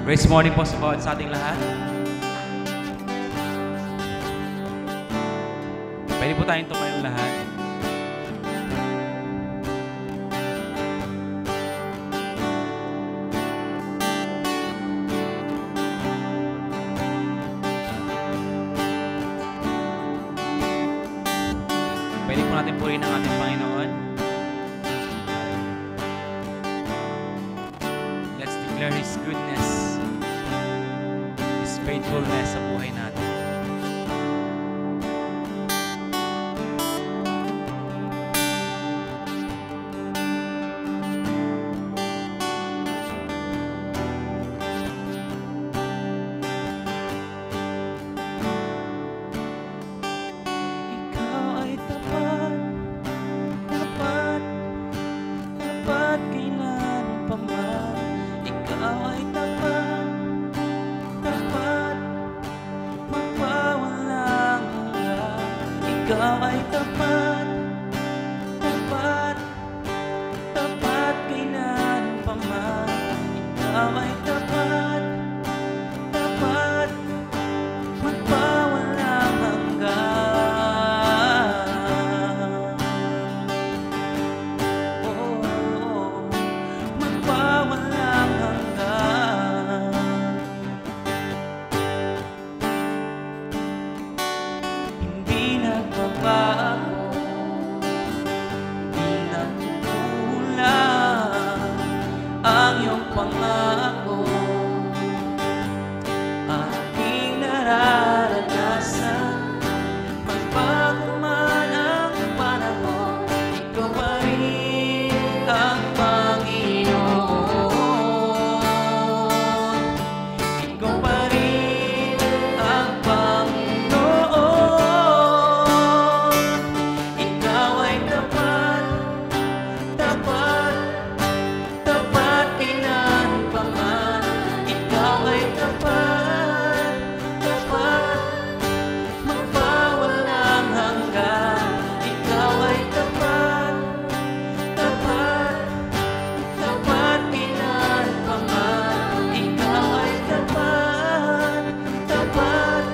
Grace morning po sa ating lahat. Pwede po tayong tumayo lahat. Pwede po natin purihin ang ating Panginoon. Let's declare His goodness, His faithfulness sa buhay natin. Ikaw ay tapat, tapat, tapat kailanman. Ikaw ay tapat, tapat, magpawalang hanggan. Oh, magpawalang hanggan. Hindi nagbabago, hindi nagkukulang ang iyong pangako. Aking nararanasan, magbago man ang panahon, ikaw pa rin ang Panginoon. Ikaw pa rin ang Panginoon. Ikaw ay tapat, tapat, tapat kailanman. Ikaw ay tapat, tapat, magpawalang hanggan. Ikaw ay tapat, tapat, tapat kailanman. Ikaw ay tapat, tapat,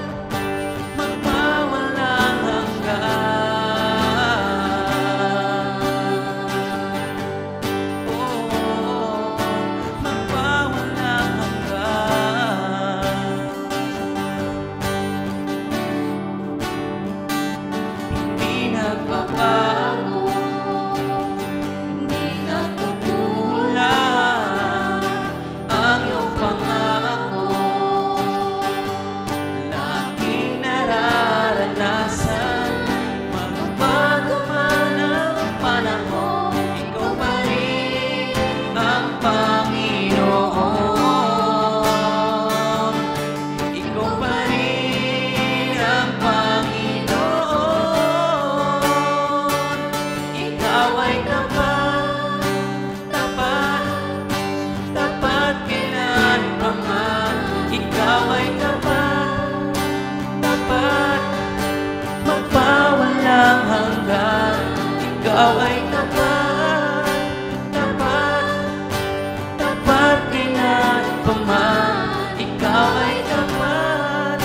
magpawalang hanggan. Oh, magpawalang hanggan. Hindi nagbabago, hindi nagkukulang ang iyong pangako. Laging nararanasan, magbago man ang panahon, ikaw pa rin ang Panginoon. Ikaw pa rin ang Panginoon. Ikaw ay tapat, tapat, tapat kailanman. Ikaw ay tapat, tapat, magpawalang hanggan. Ikaw ay tapat, tapat, tapat kailanman. Ikaw ay tapat,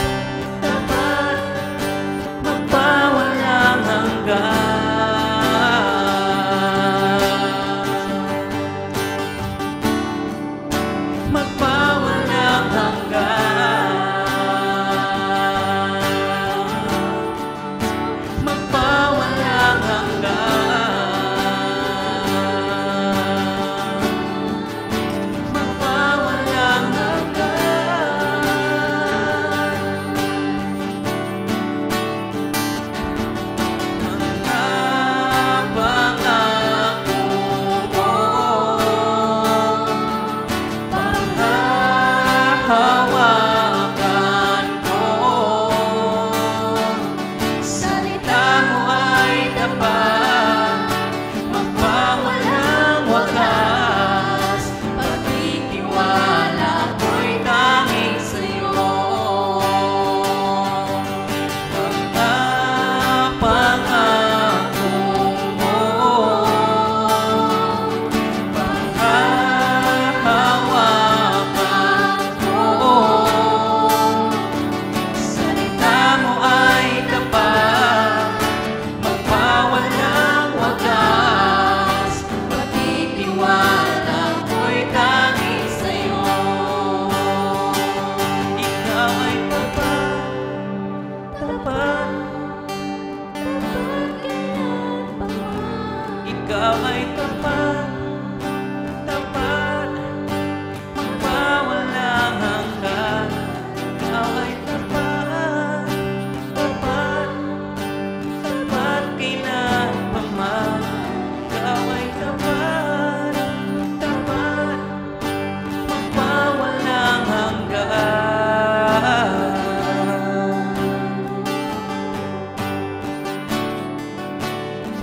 tapat, magpawalang hanggan. Magpawalang hanggan. Magpawalang hanggan. Magpawalang hawakan ko. Salita mo ay tapat,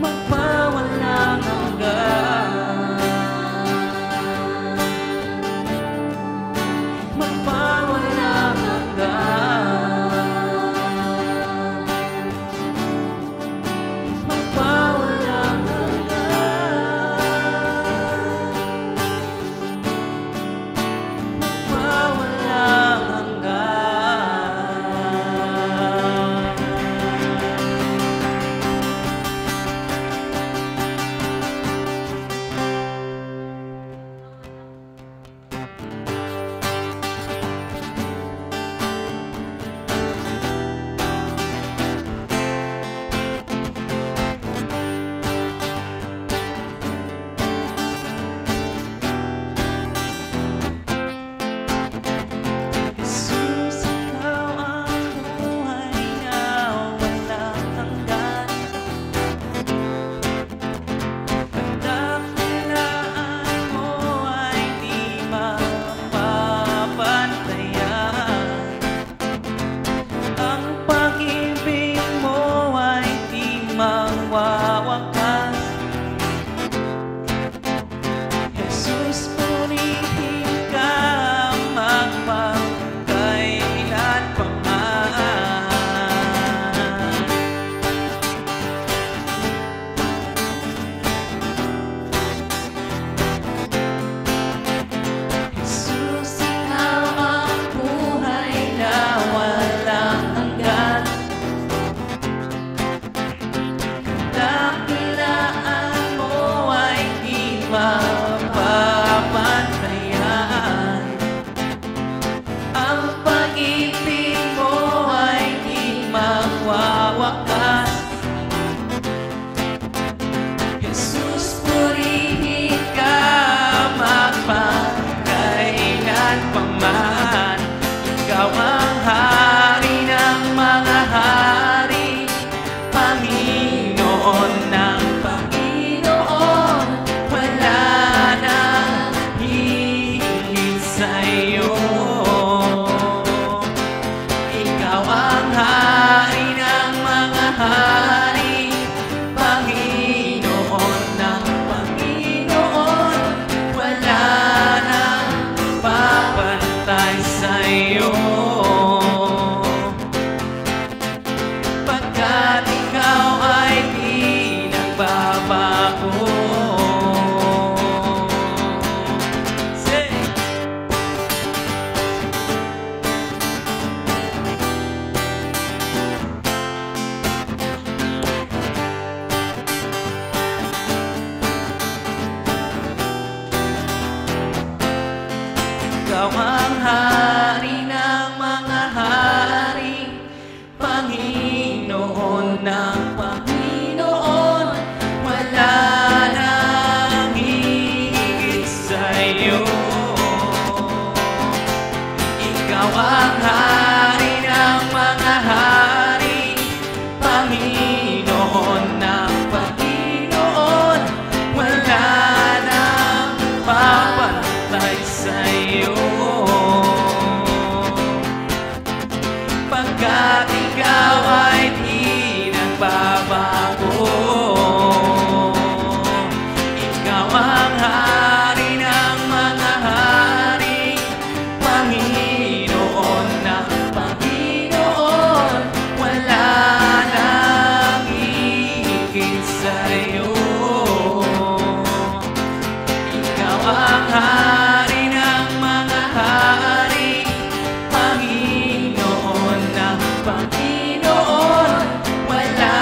magpawalang hanggan, magpawalang hanggan, magpawalang Ikaw ang hari ng mga hari, Panginoon ng Panginoon, wala nang higit sa'yo. Ikaw ang hari ng mga hari, Panginoon ng Panginoon, wala nang papantay sa'yo. Pagkat ikaw ay di nagbabago, ikaw ang hari ng mga hari, Panginoon ng Panginoon, wala nang higit sa'yo. Ikaw ang hari ng mga hari, Panginoon ng Panginoon, wala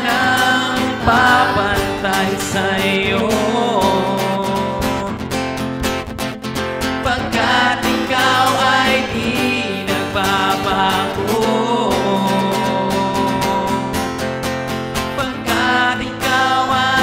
nang papantay sa'yo. Pagkat ikaw ay di nagbabago, pagkat ikaw ay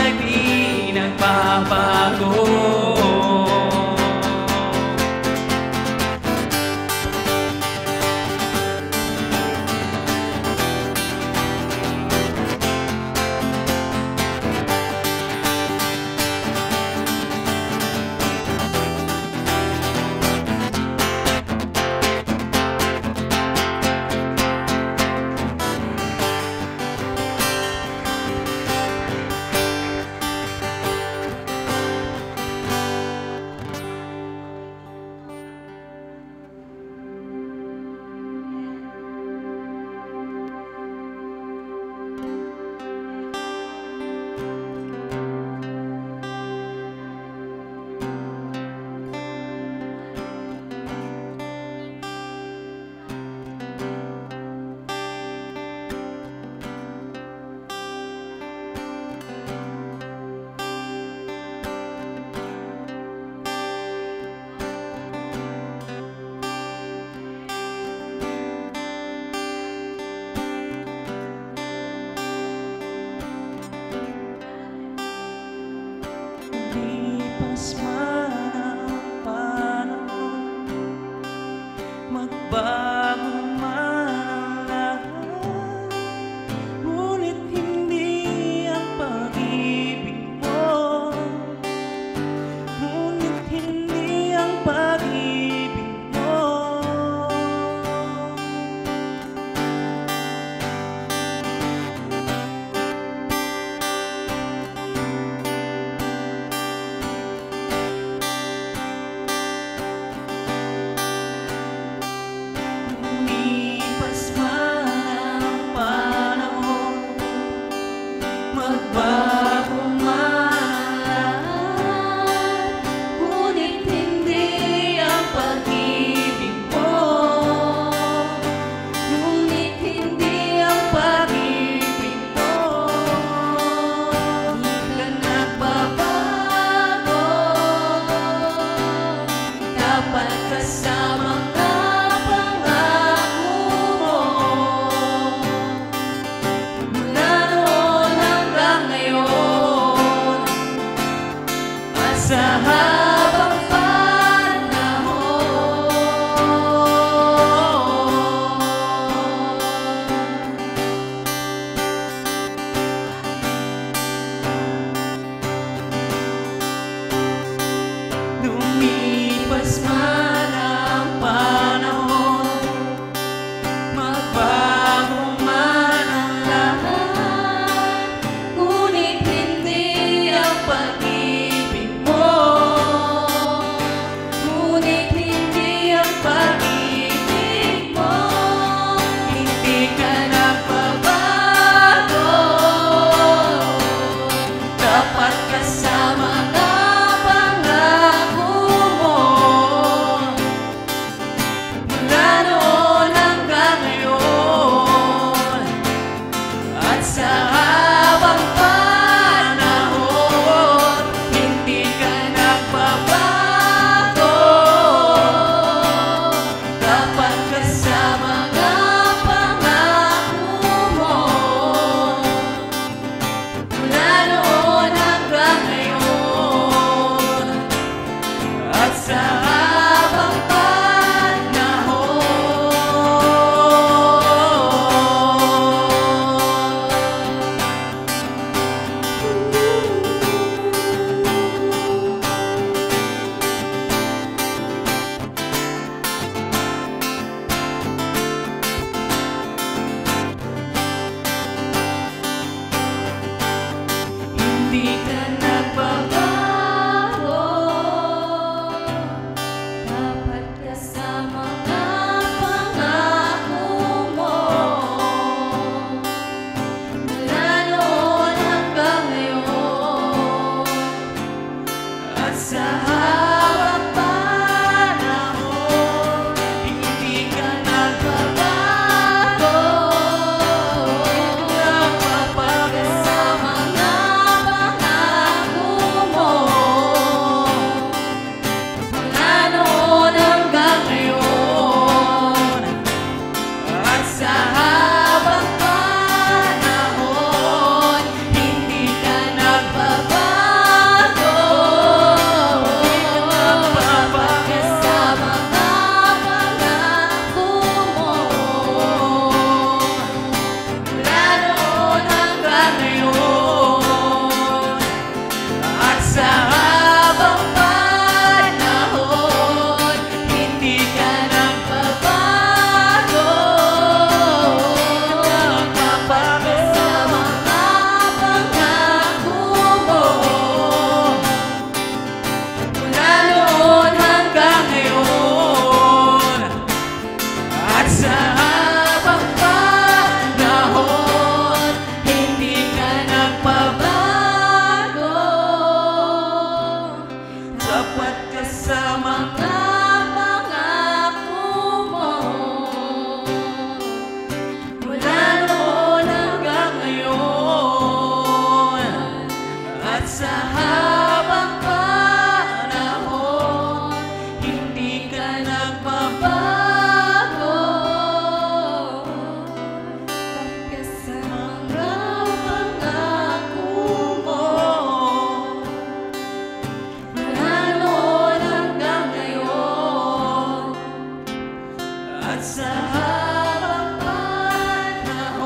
nagbabago man ang lahat, ngunit hindi ang pag-ibig mo. Ngunit hindi ang pag-ibig mo. Di ka nagbabago, dapat kasama ka pangako mo. Mula noon hanggang ngayon at sa habang panahon. Lumipas man ang panahon, magbago man ang lahat, ngunit hindi ang pag-ibig mo. Ngunit hindi ang pag-ibig mo. Hindi ka nagbabago, dapat kasama ka pangako mo. Mula noon hanggang ngayon at sa habang panahon, hindi ka nagbabago, dapat kasama ka pangako mo. Mula noon hanggang ngayon at sa habang panahon. Hindi ka nagbabago, dapat kasama ka pangako mo. Mula noon hanggang ngayon at sa habang panahon. Hindi ka nagbabago, dapat kasama ka pangako mo. Mula noon hanggang ngayon at sa habang panahon. Hindi ka nagbabago, dapat kasama ka pangako mo. Mula noon hanggang ngayon at sa habang panahon. Hindi ka nagbabago, dapat kasama ka pangako mo. Mula noon hanggang ngayon at sa habang panahon. Hindi ka nagbabago, dapat kasama ka pangako mo. Mula noon hanggang ngayon at sa habang panahon. Hindi ka nagbabago, dapat kasama ka pangako mo. Mula noon hanggang ngayon at sa habang panahon.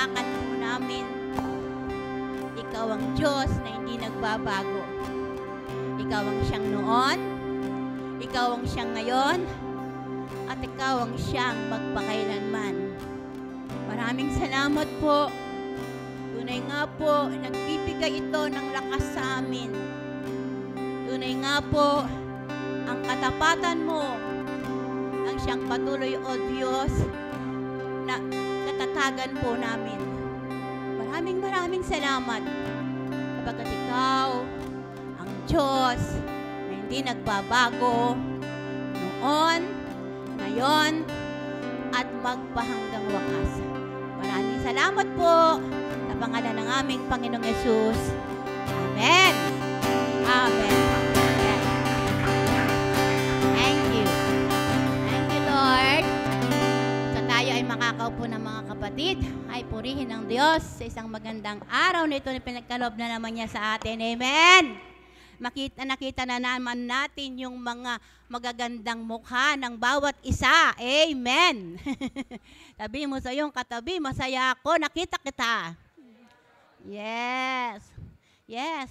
Panghawakan po namin. Ikaw ang Diyos na hindi nagbabago. Ikaw ang siyang noon, ikaw ang siyang ngayon, at ikaw ang siyang magpakailanman. Maraming salamat po. Tunay nga po, nagbibigay ito ng lakas sa amin. Tunay nga po, ang katapatan mo, ang siyang patuloy, O Diyos, na katatagan po namin. Maraming salamat. Kapag ikaw, ang Diyos, na hindi nagbabago, noon, ngayon, at magpahanggang wakas. Maraming salamat po sa pangalan ng aming Panginoong Yesus. Amen. Amen. Amen. Thank you. Thank you, Lord. So tayo ay makakaupo ng mga kapatid, ay purihin ng Diyos sa isang magandang araw nito na pinagkaloob na naman niya sa atin. Amen. Nakita na naman natin yung mga magagandang mukha ng bawat isa. Amen. Sabi mo sa iyong katabi, masaya ako, nakita kita. Yes. Yes.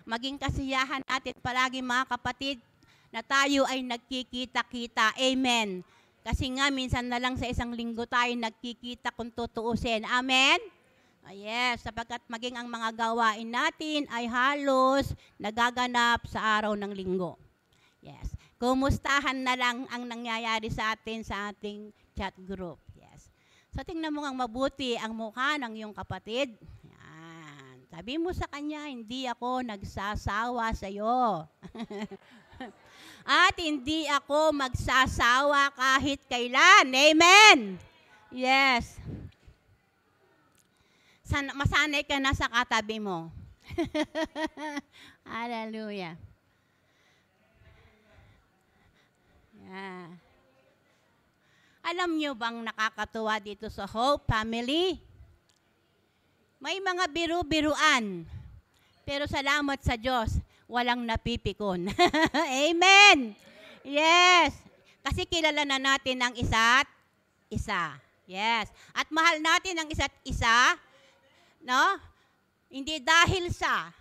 Maging kasiyahan natin palagi mga kapatid na tayo ay nagkikita-kita. Amen. Kasi nga minsan na lang sa isang linggo tayo nagkikita kung tutuusin. Amen. Yes, sapagkat maging ang mga gawain natin ay halos nagaganap sa araw ng linggo. Yes. Kumustahan na lang ang nangyayari sa atin sa ating chat group. Yes. So tingnan mo ang mabuti ang mukha ng iyong kapatid. Yan. Sabi mo sa kanya, hindi ako nagsasawa sa iyo. At hindi ako magsasawa kahit kailan. Amen. Yes. Masanay ka na sa katabi mo. Hallelujah. Yeah. Alam nyo bang nakakatuwa dito sa Hope Family? May mga biru-biruan. Pero salamat sa Diyos, walang napipikon. Amen! Yes! Kasi kilala na natin ang isa't isa. Yes. At mahal natin ang isa't isa, no? Hindi dahil sa,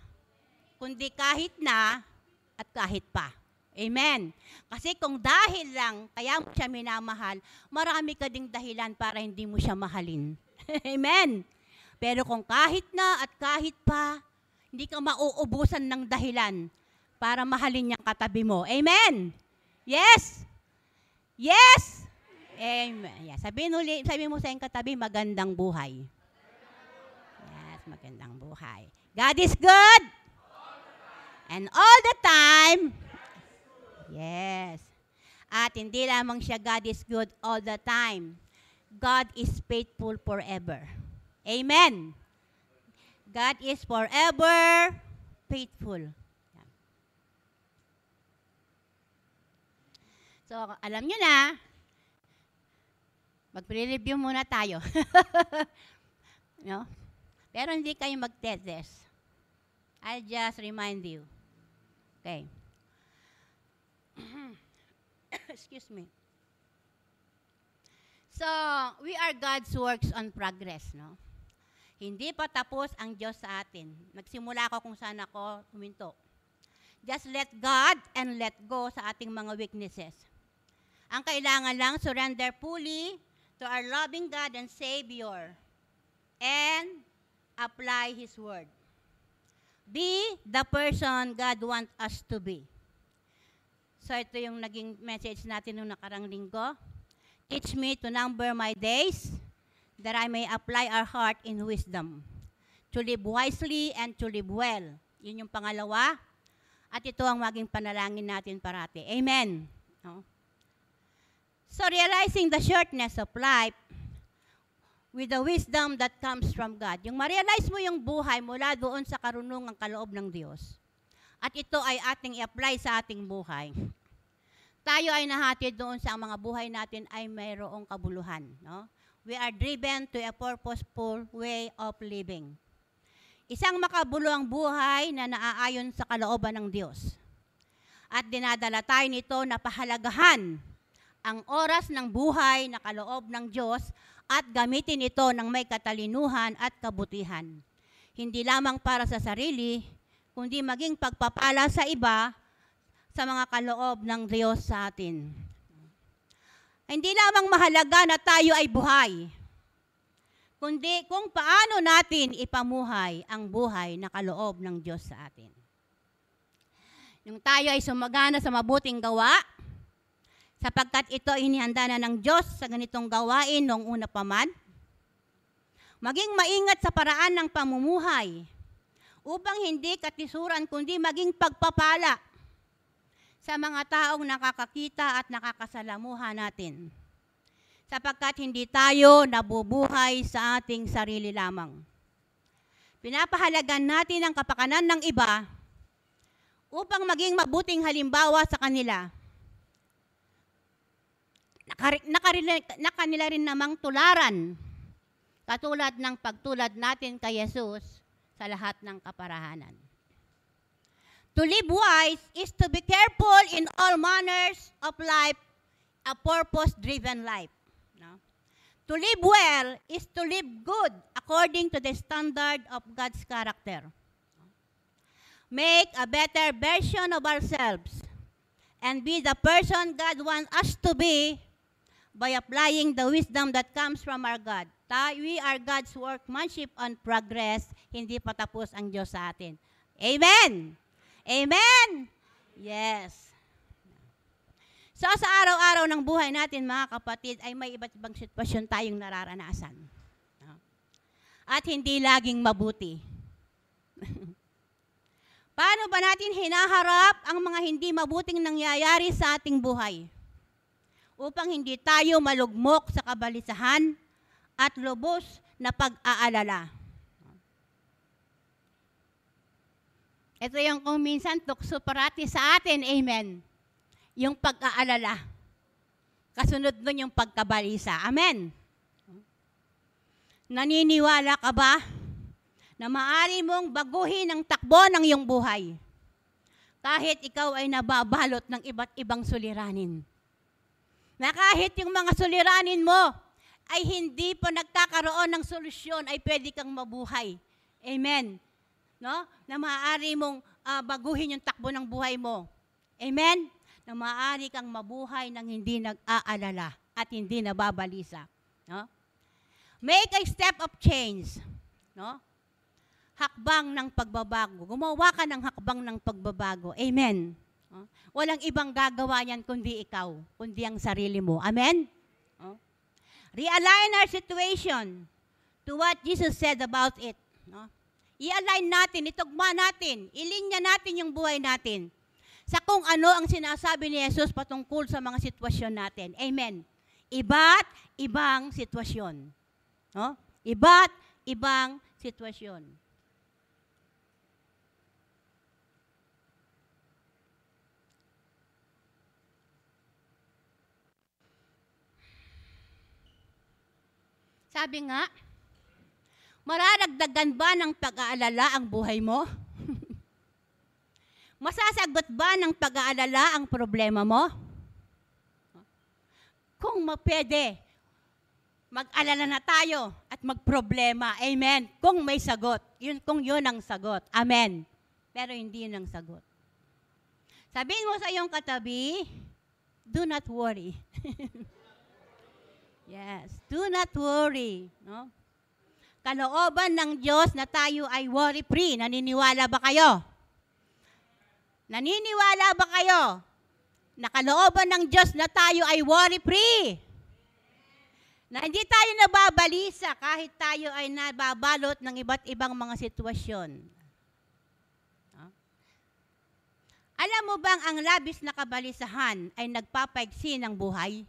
kundi kahit na at kahit pa. Amen. Kasi kung dahil lang, kaya mo siya minamahal, marami ka ding dahilan para hindi mo siya mahalin. Amen. Pero kung kahit na at kahit pa, hindi ka mauubusan ng dahilan para mahalin niyang katabi mo. Amen. Yes. Yes. Amen. Yeah. Sabi mo sa iyong katabi, magandang buhay. Magandang buhay. God is good. And all the time. Yes. At hindi lamang siya God is good all the time. God is faithful forever. Amen. God is forever faithful. So, alam nyo na, mag-review muna tayo. No? Pero hindi kayo mag-test. I'll just remind you. Okay. Excuse me. So, we are God's works on progress, no? Hindi pa tapos ang Diyos sa atin. Nagsimula ako kung saan ako huminto. Just let God and let go sa ating mga weaknesses. Ang kailangan lang, surrender fully to our loving God and Savior. And apply His word. Be the person God wants us to be. So ito yung naging message natin nung nakarang linggo. Teach me to number my days, that I may apply our heart in wisdom, to live wisely and to live well. Yun yung pangalawa. At ito ang maging panalangin natin parati. Amen. No? So realizing the shortness of life, with the wisdom that comes from God. Yung ma-realize mo yung buhay mula doon sa karunungang kaloob ng Diyos. At ito ay ating i-apply sa ating buhay. Tayo ay nahatid doon sa mga buhay natin ay mayroong kabuluhan. No? We are driven to a purposeful way of living. Isang makabuluhang buhay na naaayon sa kalooban ng Diyos. At dinadala tayo nito na pahalagahan ang oras ng buhay na kaloob ng Diyos at gamitin ito ng may katalinuhan at kabutihan. Hindi lamang para sa sarili, kundi maging pagpapala sa iba sa mga kaloob ng Diyos sa atin. Hindi lamang mahalaga na tayo ay buhay, kundi kung paano natin ipamuhay ang buhay na kaloob ng Diyos sa atin. Yung tayo ay sumagana sa mabuting gawa, sapagkat ito inihanda na ng Diyos sa ganitong gawain noong una pa man. Maging maingat sa paraan ng pamumuhay upang hindi katisuran kundi maging pagpapala sa mga taong nakakakita at nakakasalamuha natin. Sapagkat hindi tayo nabubuhay sa ating sarili lamang. Pinapahalagan natin ang kapakanan ng iba upang maging mabuting halimbawa sa kanila. Nakanila rin namang tularan, katulad ng pagtulad natin kay Jesus sa lahat ng kaparahanan. To live wise is to be careful in all manners of life, a purpose-driven life. No? To live well is to live good according to the standard of God's character. Make a better version of ourselves and be the person God wants us to be by applying the wisdom that comes from our God. We are God's workmanship on progress, hindi pa tapos ang Diyos sa atin. Amen! Amen! Yes. So sa araw-araw ng buhay natin, mga kapatid, ay may iba't ibang sitwasyon tayong nararanasan. At hindi laging mabuti. Paano ba natin hinaharap ang mga hindi mabuting nangyayari sa ating buhay? Upang hindi tayo malugmok sa kabalisahan at lubos na pag-aalala. Ito yung kung minsan tukso parati sa atin, amen. Yung pag-aalala. Kasunod nun yung pagkabalisa. Amen. Naniniwala ka ba na maaari mong baguhin ang takbo ng iyong buhay kahit ikaw ay nababalot ng iba't ibang suliranin? Na kahit yung mga suliranin mo ay hindi pa nagkakaroon ng solusyon, ay pwede kang mabuhay. Amen. No? Na maaari mong baguhin yung takbo ng buhay mo. Amen. Na maaari kang mabuhay ng hindi nag-aalala at hindi nababalisa. No? Make a step of change. No? Hakbang ng pagbabago. Gumawa ka ng hakbang ng pagbabago. Amen. Walang ibang gagawa yan kundi ikaw, kundi ang sarili mo. Amen? Realign our situation to what Jesus said about it. I-align natin, itugma natin, ilinya natin yung buhay natin sa kung ano ang sinasabi ni Jesus patungkol sa mga sitwasyon natin. Amen? Iba't ibang sitwasyon. No? Iba't ibang sitwasyon. Sabi nga, mararagdagan ba ng pag-aalala ang buhay mo? Masasagot ba ng pag-aalala ang problema mo? Kung mapwede, mag-alala na tayo at magproblema. Amen. Kung may sagot. Kung yun ang sagot. Amen. Pero hindi yun ang sagot. Sabihin mo sa iyong katabi, do not worry. Yes, do not worry. No? Kalooban ng Diyos na tayo ay worry-free. Naniniwala ba kayo? Naniniwala ba kayo na kalooban ng Diyos na tayo ay worry-free? Na hindi tayo nababalisa kahit tayo ay nababalot ng iba't ibang mga sitwasyon. No? Alam mo bang ang labis na kabalisahan ay nagpapaigsi ng buhay?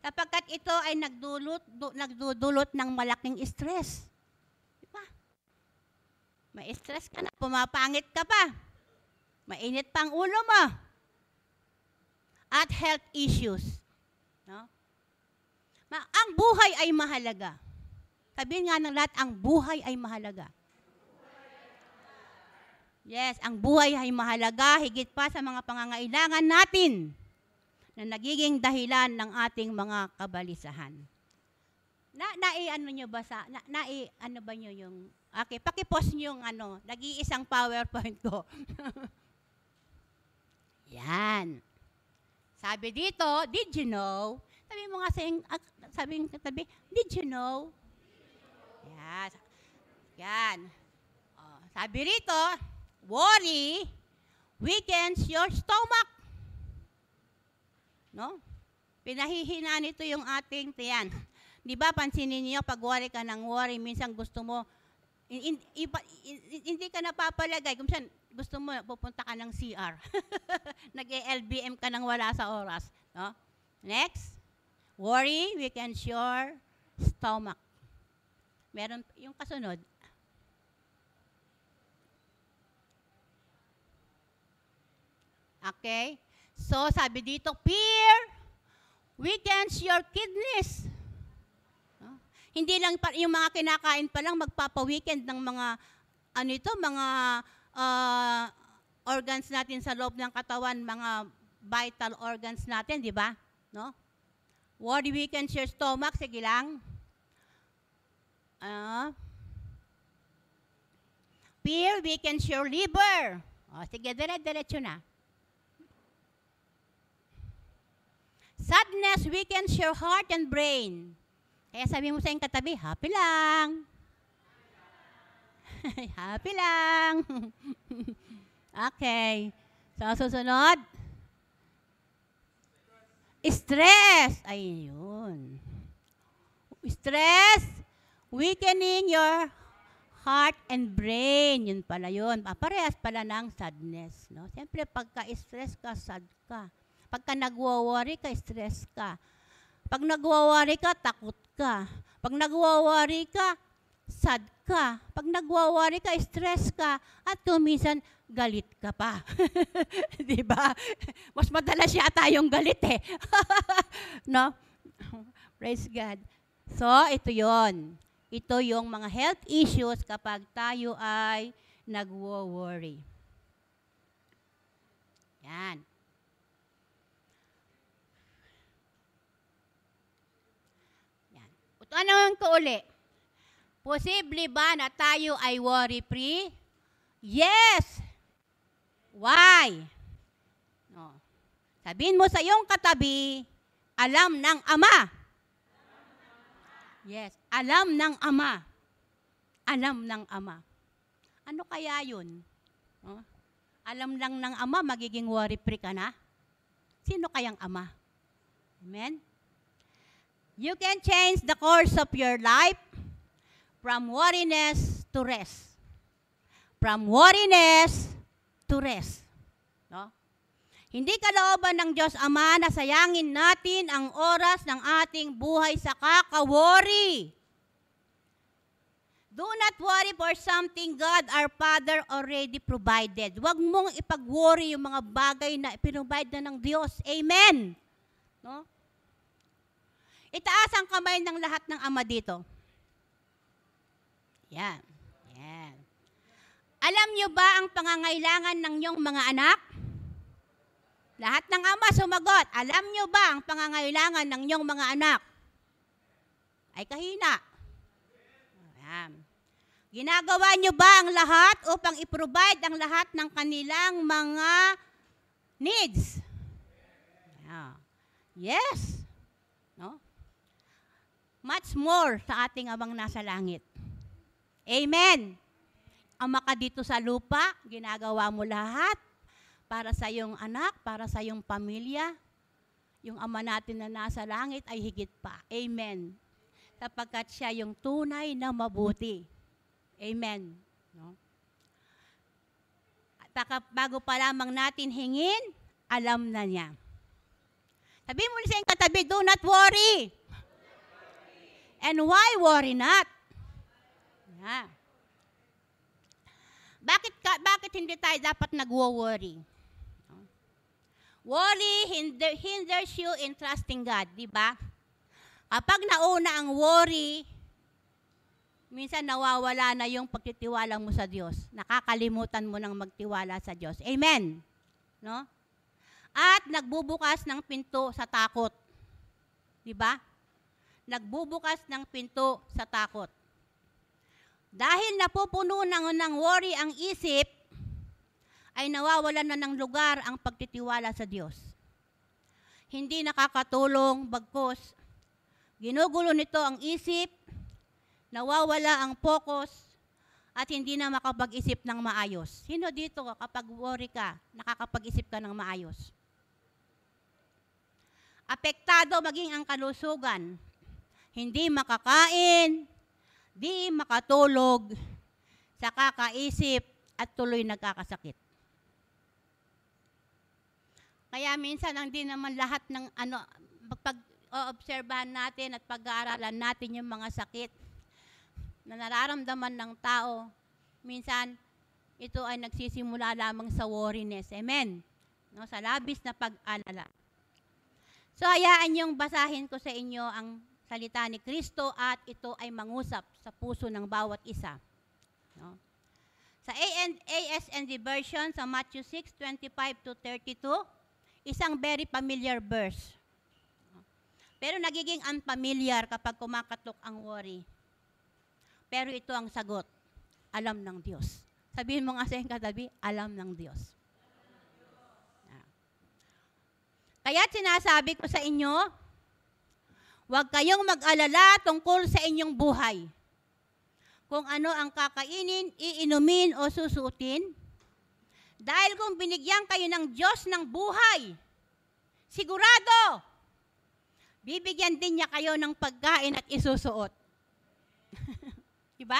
Sapagkat ito ay nagdudulot ng malaking stress. Diba? May stress ka na, pumapangit ka pa. Mainit pang ulo mo. At health issues. No? Ang buhay ay mahalaga. Sabihin nga ng lahat, ang buhay ay mahalaga. Yes, ang buhay ay mahalaga, higit pa sa mga pangangailangan natin na nagiging dahilan ng ating mga kabalisahan. Ano nyo ba sa, ano ba nyo yung, okay, pakipost nyo yung nag-iisang PowerPoint ko. Yan. Sabi dito, did you know? Sabi mo nga sabi ng katabi, did you know? Yan. Yan. Oh, sabi rito, worry weakens your stomach. No? Pinahihina nito yung ating tiyan. Di ba, pansinin niyo, pag worry ka ng worry, minsan gusto mo, hindi ka napapalagay. Kung saan, gusto mo, pupunta ka ng CR. Nag-LBM ka nang wala sa oras. No? Next, worry weakens your stomach. Meron, yung kasunod. Okay? So, sabi dito, fear weakens your kidneys. No? Hindi lang yung mga kinakain pa lang magpapa-weekend ng mga mga organs natin sa loob ng katawan, mga vital organs natin, di ba? No? Worry weakens your stomach, sige lang. Fear weakens your liver. O, sige, diretso na. Sadness weakens your heart and brain. Kaya sabi mo sa iyong katabi, happy lang. Happy lang. Okay. So, susunod. Stress. Ayun. Stress weakening your heart and brain. Yun pala yun. Parehas pala ng sadness. No? Siyempre, pagka-stress ka, sad ka. Pagka nagwo-worry ka, stress ka. Pag nagwo-worry ka, takot ka. Pag nagwo-worry ka, sad ka. Pag nagwo-worry ka, stress ka. At minsan, galit ka pa. Di ba? Mas madalas yata yung galit eh. No? Praise God. So, ito yon. Ito yung mga health issues kapag tayo ay nagwo-worry. Yan. Ano ko uli? Posible ba na tayo ay worry-free? Yes! Why? No. Sabihin mo sa iyong katabi, alam ng Ama. Yes, alam ng Ama. Alam ng Ama. Ano kaya yun? No? Alam lang ng Ama, magiging worry-free ka na? Sino kayang Ama? Amen? You can change the course of your life from worriness to rest. From worriness to rest. No? Hindi kalooban ng Diyos Ama na sayangin natin ang oras ng ating buhay sa kaka-worry. Do not worry for something God our Father already provided. Huwag mong ipag-worry yung mga bagay na pinrovide na ng Diyos. Amen? No? Itaas ang kamay ng lahat ng ama dito. Yan. Yan. Alam niyo ba ang pangangailangan ng iyong mga anak? Lahat ng ama sumagot. Alam niyo ba ang pangangailangan ng iyong mga anak? Ay kahina. Yan. Ginagawa niyo ba ang lahat upang i-provide ang lahat ng kanilang mga needs? Yeah. Yes. No? Much more sa ating Amang nasa langit. Amen. Ama ka dito sa lupa, ginagawa mo lahat para sa iyong anak, para sa iyong pamilya. Yung Ama natin na nasa langit ay higit pa. Amen. Sapagkat siya yung tunay na mabuti. Amen. No? At bago pa lamang natin hingin, alam na niya. Sabihin mo sa iyong katabi, do not worry. And why worry not? Yeah. Bakit hindi tayo dapat nagwo-worry? Worry hinders you in trusting God, di ba? Kapag nauna ang worry, minsan nawawala na yung pagtitiwala mo sa Diyos. Nakakalimutan mo nang magtiwala sa Diyos. Amen? No? At nagbubukas ng pinto sa takot. Di ba? nagbubukas ng pinto sa takot. Dahil napupuno ng worry ang isip, ay nawawalan na ng lugar ang pagtitiwala sa Diyos. Hindi nakakatulong, bagkus ginugulo nito ang isip, nawawala ang focus, at hindi na makapag-isip ng maayos. Sino dito kapag worry ka, nakakapag-isip ka ng maayos? Apektado maging ang kalusugan. Hindi makakain, di makatulog, sa kakaisip, at tuloy nagkakasakit. Kaya minsan hindi naman lahat ng pag-obserbahan natin at pag-aaralan natin yung mga sakit na nararamdaman ng tao, minsan ito ay nagsisimula lamang sa worriness. Amen? No, sa labis na pag-alala. So, hayaan niyong basahin ko sa inyo ang salita ni Kristo at ito ay mangusap sa puso ng bawat isa. No? Sa ASND version, sa Matthew 6:25-32, isang very familiar verse. Pero nagiging unfamiliar kapag kumakatok ang worry. Pero ito ang sagot, alam ng Diyos. Sabihin mo nga sa iyong katabi, alam ng Diyos. Kaya sinasabi ko sa inyo, huwag kayong mag-alala tungkol sa inyong buhay. Kung ano ang kakainin, iinumin o susuotin. Dahil kung binigyan kayo ng Diyos ng buhay, sigurado, bibigyan din niya kayo ng pagkain at isusuot. Diba?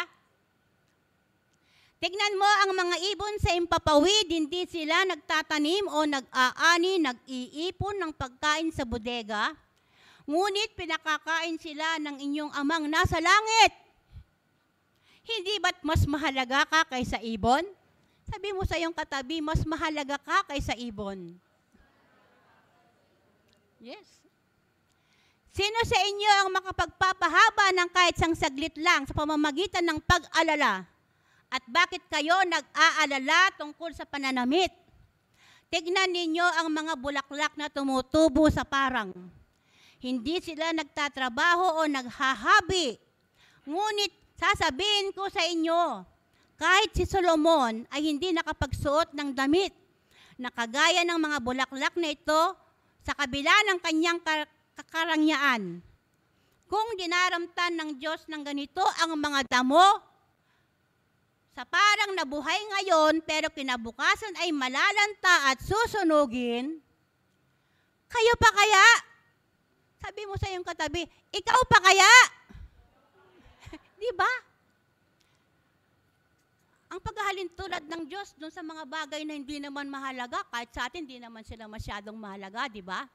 Tignan mo ang mga ibon sa impapawid, hindi sila nagtatanim o nag-aani, nag-iipon ng pagkain sa bodega, ngunit pinakakain sila ng inyong amang nasa langit. Hindi ba't mas mahalaga ka kaysa ibon? Sabi mo sa iyong katabi, mas mahalaga ka kaysa ibon. Yes. Sino sa inyo ang makapagpapahaba ng kahit isang saglit lang sa pamamagitan ng pag-alala? At bakit kayo nag-aalala tungkol sa pananamit? Tignan ninyo ang mga bulaklak na tumutubo sa parang. Hindi sila nagtatrabaho o naghahabi. Ngunit sasabihin ko sa inyo, kahit si Solomon ay hindi nakapagsuot ng damit na kagaya ng mga bulaklak na ito sa kabila ng kanyang karangyaan. Kung dinaramtan ng Diyos ng ganito ang mga damo, sa parang nabuhay ngayon pero kinabukasan ay malalanta at susunugin, kayo pa kaya? Sabi mo sa iyong katabi, ikaw pa kaya? Di ba? Ang paghahalin tulad ng Diyos doon sa mga bagay na hindi naman mahalaga, kahit sa atin hindi naman sila masyadong mahalaga, di ba?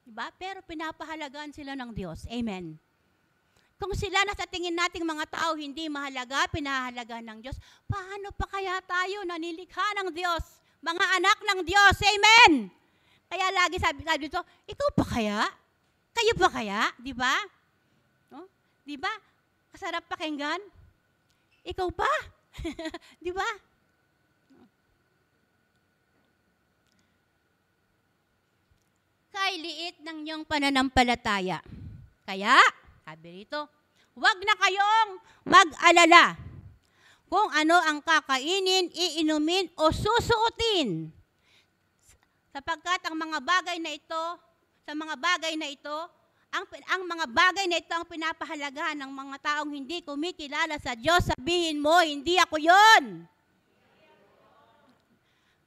Diba? Pero pinapahalagaan sila ng Diyos. Amen. Kung sila na sa tingin nating mga tao hindi mahalaga, pinahalagaan ng Diyos, paano pa kaya tayo nanilikha ng Diyos? Mga anak ng Diyos. Amen. Kaya lagi sabi dito, ikaw pa kaya? Kayo pa kaya? Di ba? No? Di ba? Kasarap pakinggan? Ikaw pa? Di ba? Kay liit ng iyong pananampalataya. Kaya, sabi rito, huwag na kayong mag-alala kung ano ang kakainin, iinumin o susuotin. Sapagkat ang mga bagay na ito, ang mga bagay na ito ang pinapahalagahan ng mga taong hindi kumikilala sa Diyos. Sabihin mo, hindi ako yon.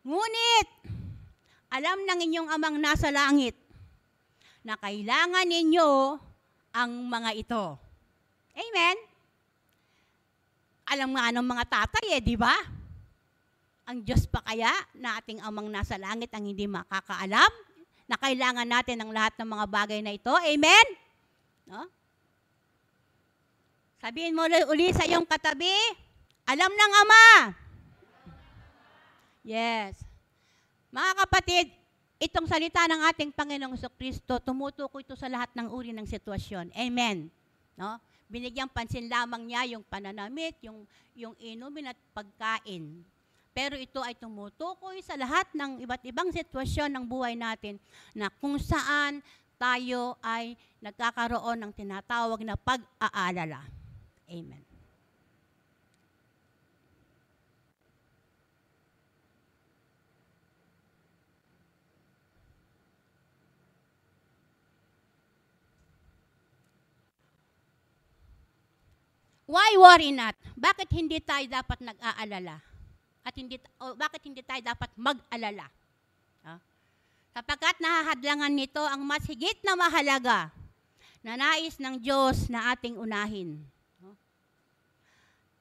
Ngunit, alam ng inyong amang nasa langit na kailangan ninyo ang mga ito. Amen? Alam nga ng mga tatay di ba? Ang Diyos pa kaya na ating amang nasa langit ang hindi makakaalam na kailangan natin ang lahat ng mga bagay na ito. Amen? No? Sabihin mo uli sa iyong katabi, alam ng Ama. Yes. Mga kapatid, itong salita ng ating Panginoong Kristo, tumutukoy ito sa lahat ng uri ng sitwasyon. Amen. No? Binigyang pansin lamang niya yung pananamit, yung inumin at pagkain. Pero ito ay tumutukoy sa lahat ng iba't ibang sitwasyon ng buhay natin na kung saan tayo ay nagkakaroon ng tinatawag na pag-aalala. Amen. Why worry not? Bakit hindi tayo dapat nag-aalala? At bakit hindi tayo dapat mag-alala? Sapagkat nahahadlangan nito ang mas higit na mahalaga na nais ng Diyos na ating unahin.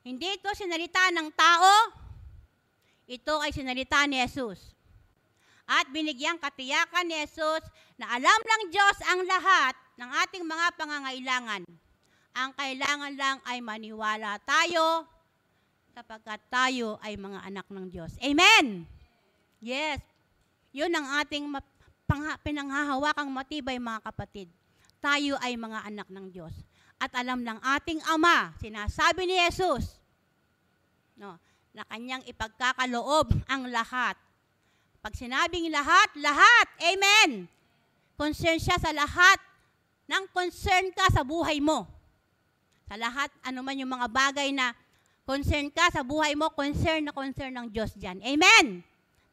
Hindi ito sinalita ng tao, ito ay sinalita ni Jesus. At binigyang katiyakan ni Jesus na alam ng Diyos ang lahat ng ating mga pangangailangan. Ang kailangan lang ay maniwala tayo sapagkat tayo ay mga anak ng Diyos. Amen! Yes. Yun ang ating pinanghahawakang matibay, mga kapatid. Tayo ay mga anak ng Diyos. At alam ng ating Ama, sinasabi ni Jesus, na kanyang ipagkakaloob ang lahat. Pag sinabing lahat, lahat. Amen! Concern siya sa lahat ng concern ka sa buhay mo. Sa lahat, ano man yung mga bagay na concern ka sa buhay mo, concern na concern ng Diyos dyan. Amen!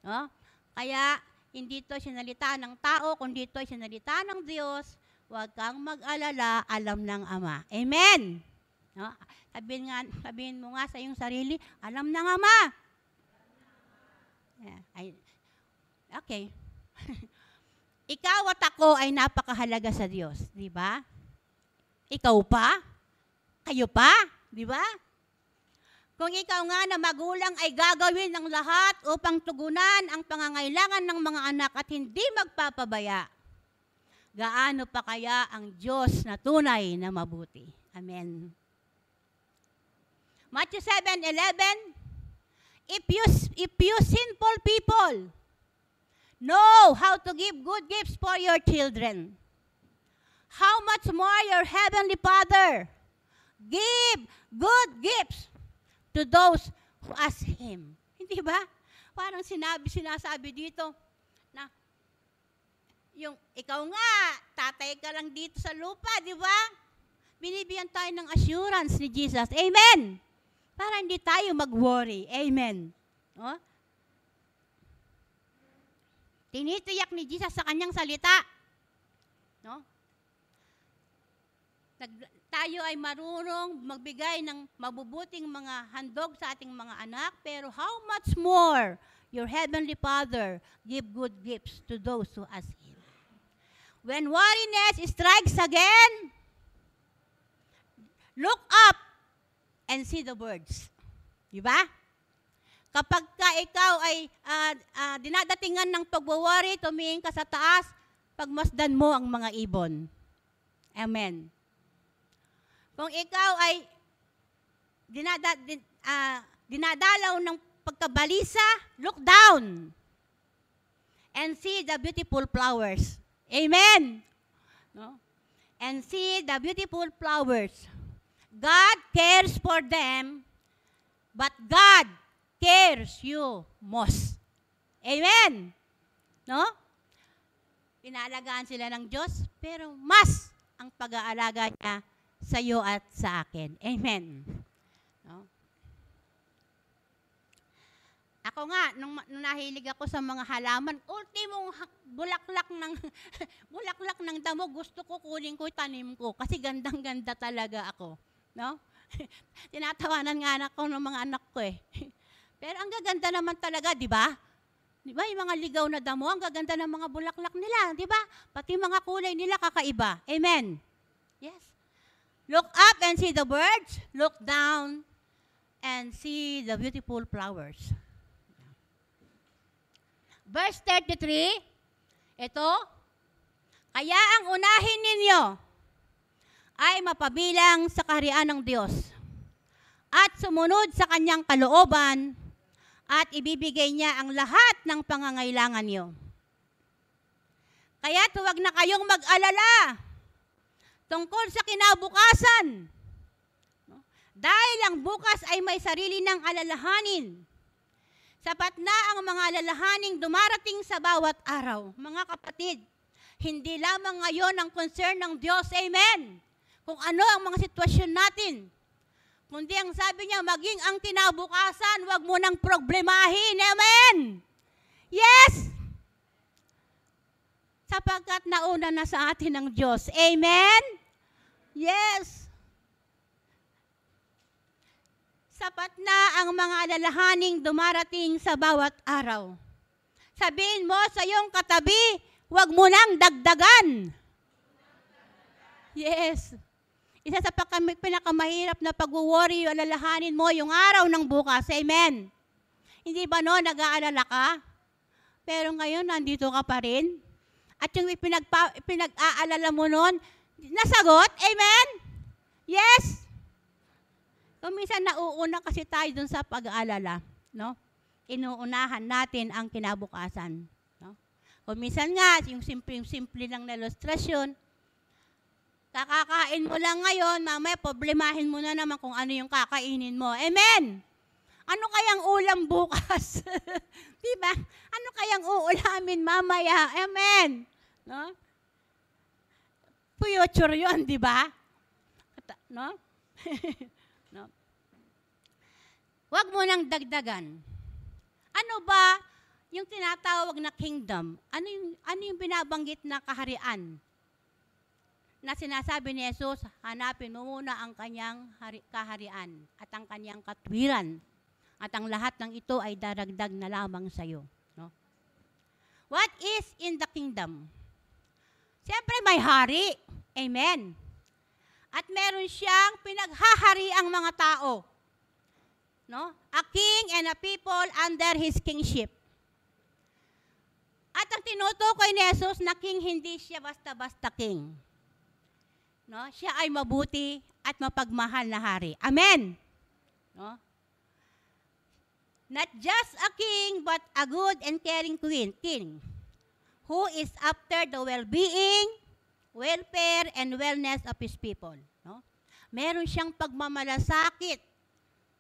No? Kaya, hindi ito sinalita ng tao, kundi ito sinalita ng Diyos. Huwag kang mag-alala, alam ng Ama. Amen! No? Sabihin mo nga sa iyong sarili, alam ng Ama. Okay. Ikaw at ako ay napakahalaga sa Diyos. Di ba? Ikaw pa? Kayo pa? Di ba? Kung ikaw nga na magulang ay gagawin ng lahat upang tugunan ang pangangailangan ng mga anak at hindi magpapabaya, gaano pa kaya ang Diyos na tunay na mabuti? Amen. Matthew 7:11, If you sinful people know how to give good gifts for your children, how much more your heavenly Father give good gifts to those who ask Him. Hindi ba? Parang sinasabi dito na yung ikaw nga, tatay ka lang dito sa lupa, di ba? Binibigyan tayo ng assurance ni Jesus. Amen! Para hindi tayo mag-worry. Amen. No? Tinitiyak ni Jesus sa kanyang salita. No? Tayo ay marunong magbigay ng mabubuting mga handog sa ating mga anak, pero how much more your Heavenly Father give good gifts to those who ask Him. When worriness strikes again, look up and see the birds. Diba? Kapag ikaw ay dinadatingan ng pag-worry, tumingin ka sa taas, pagmasdan mo ang mga ibon. Amen. Kung ikaw ay dinadalaw ng pagkabalisa, look down and see the beautiful flowers. Amen. No? And see the beautiful flowers. God cares for them, but God cares you most. Amen. No? Pinaalagaan sila ng Diyos, pero mas ang pag-aalaga niya sa iyo at sa akin. Amen. No? Ako nga, nung nahilig ako sa mga halaman, ultimong bulaklak ng damo, gusto ko kunin ko, tanim ko, kasi gandang-ganda talaga ako. No? Tinatawanan nga anak ko ng mga anak ko eh. Pero ang gaganda naman talaga, di ba? Di ba, yung mga ligaw na damo, ang gaganda ng mga bulaklak nila, di ba? Pati mga kulay nila kakaiba. Amen. Yes. Look up and see the birds. Look down and see the beautiful flowers. Verse 33, ito, kaya ang unahin ninyo ay mapabilang sa kaharian ng Diyos at sumunod sa kanyang kalooban at ibibigay niya ang lahat ng pangangailangan niyo. Kaya huwag na kayong mag-alala tungkol sa kinabukasan. Dahil ang bukas ay may sarili ng alalahanin. Sapat na ang mga alalahaning dumarating sa bawat araw. Mga kapatid, Hindi lamang ngayon ang concern ng Diyos, amen, kung ano ang mga sitwasyon natin. Kundi ang sabi niya, maging ang kinabukasan, huwag mo nang problemahin, amen. Yes! Sapagkat nauna na sa atin ng Diyos, amen. Yes! Sapat na ang mga alalahaning dumarating sa bawat araw. Sabihin mo sa iyong katabi, huwag mo nang dagdagan. Yes. Isa sa pinakamahirap na pag-worry, alalahanin mo yung araw ng bukas. Amen. Hindi ba no, nag-aalala ka? Pero ngayon, nandito ka pa rin. At yung pinag-aalala mo noon, nasagot. Amen? Yes. Kung minsan nauuna kasi tayo dun sa pag-aalala, no? Inuunahan natin ang kinabukasan. No? Kung minsan nga, yung simple lang na ilustrasyon, kakakain mo lang ngayon, mamaya problemahin mo na naman kung ano yung kakainin mo. Amen! Ano kayang ulam bukas? Diba? Ano kayang uulamin mamaya? Amen! No? Future yun, diba? No? No? Huwag mo nang dagdagan. Ano ba yung tinatawag na kingdom? Ano yung binabanggit na kaharian? Na sinasabi ni Jesus, hanapin mo muna ang kanyang kaharian at ang kanyang katwiran. At ang lahat ng ito ay daragdag na lamang sa iyo. No? What is in the kingdom? Siyempre may hari. Amen. At meron siyang pinaghahari ang mga tao. No? A king and a people under his kingship. At ang tinutukoy ni Jesus na king, hindi siya basta-basta king. No? Siya ay mabuti at mapagmahal na hari. Amen. No? Not just a king, but a good and caring king, who is after the well-being, welfare, and wellness of his people. No? Meron siyang pagmamalasakit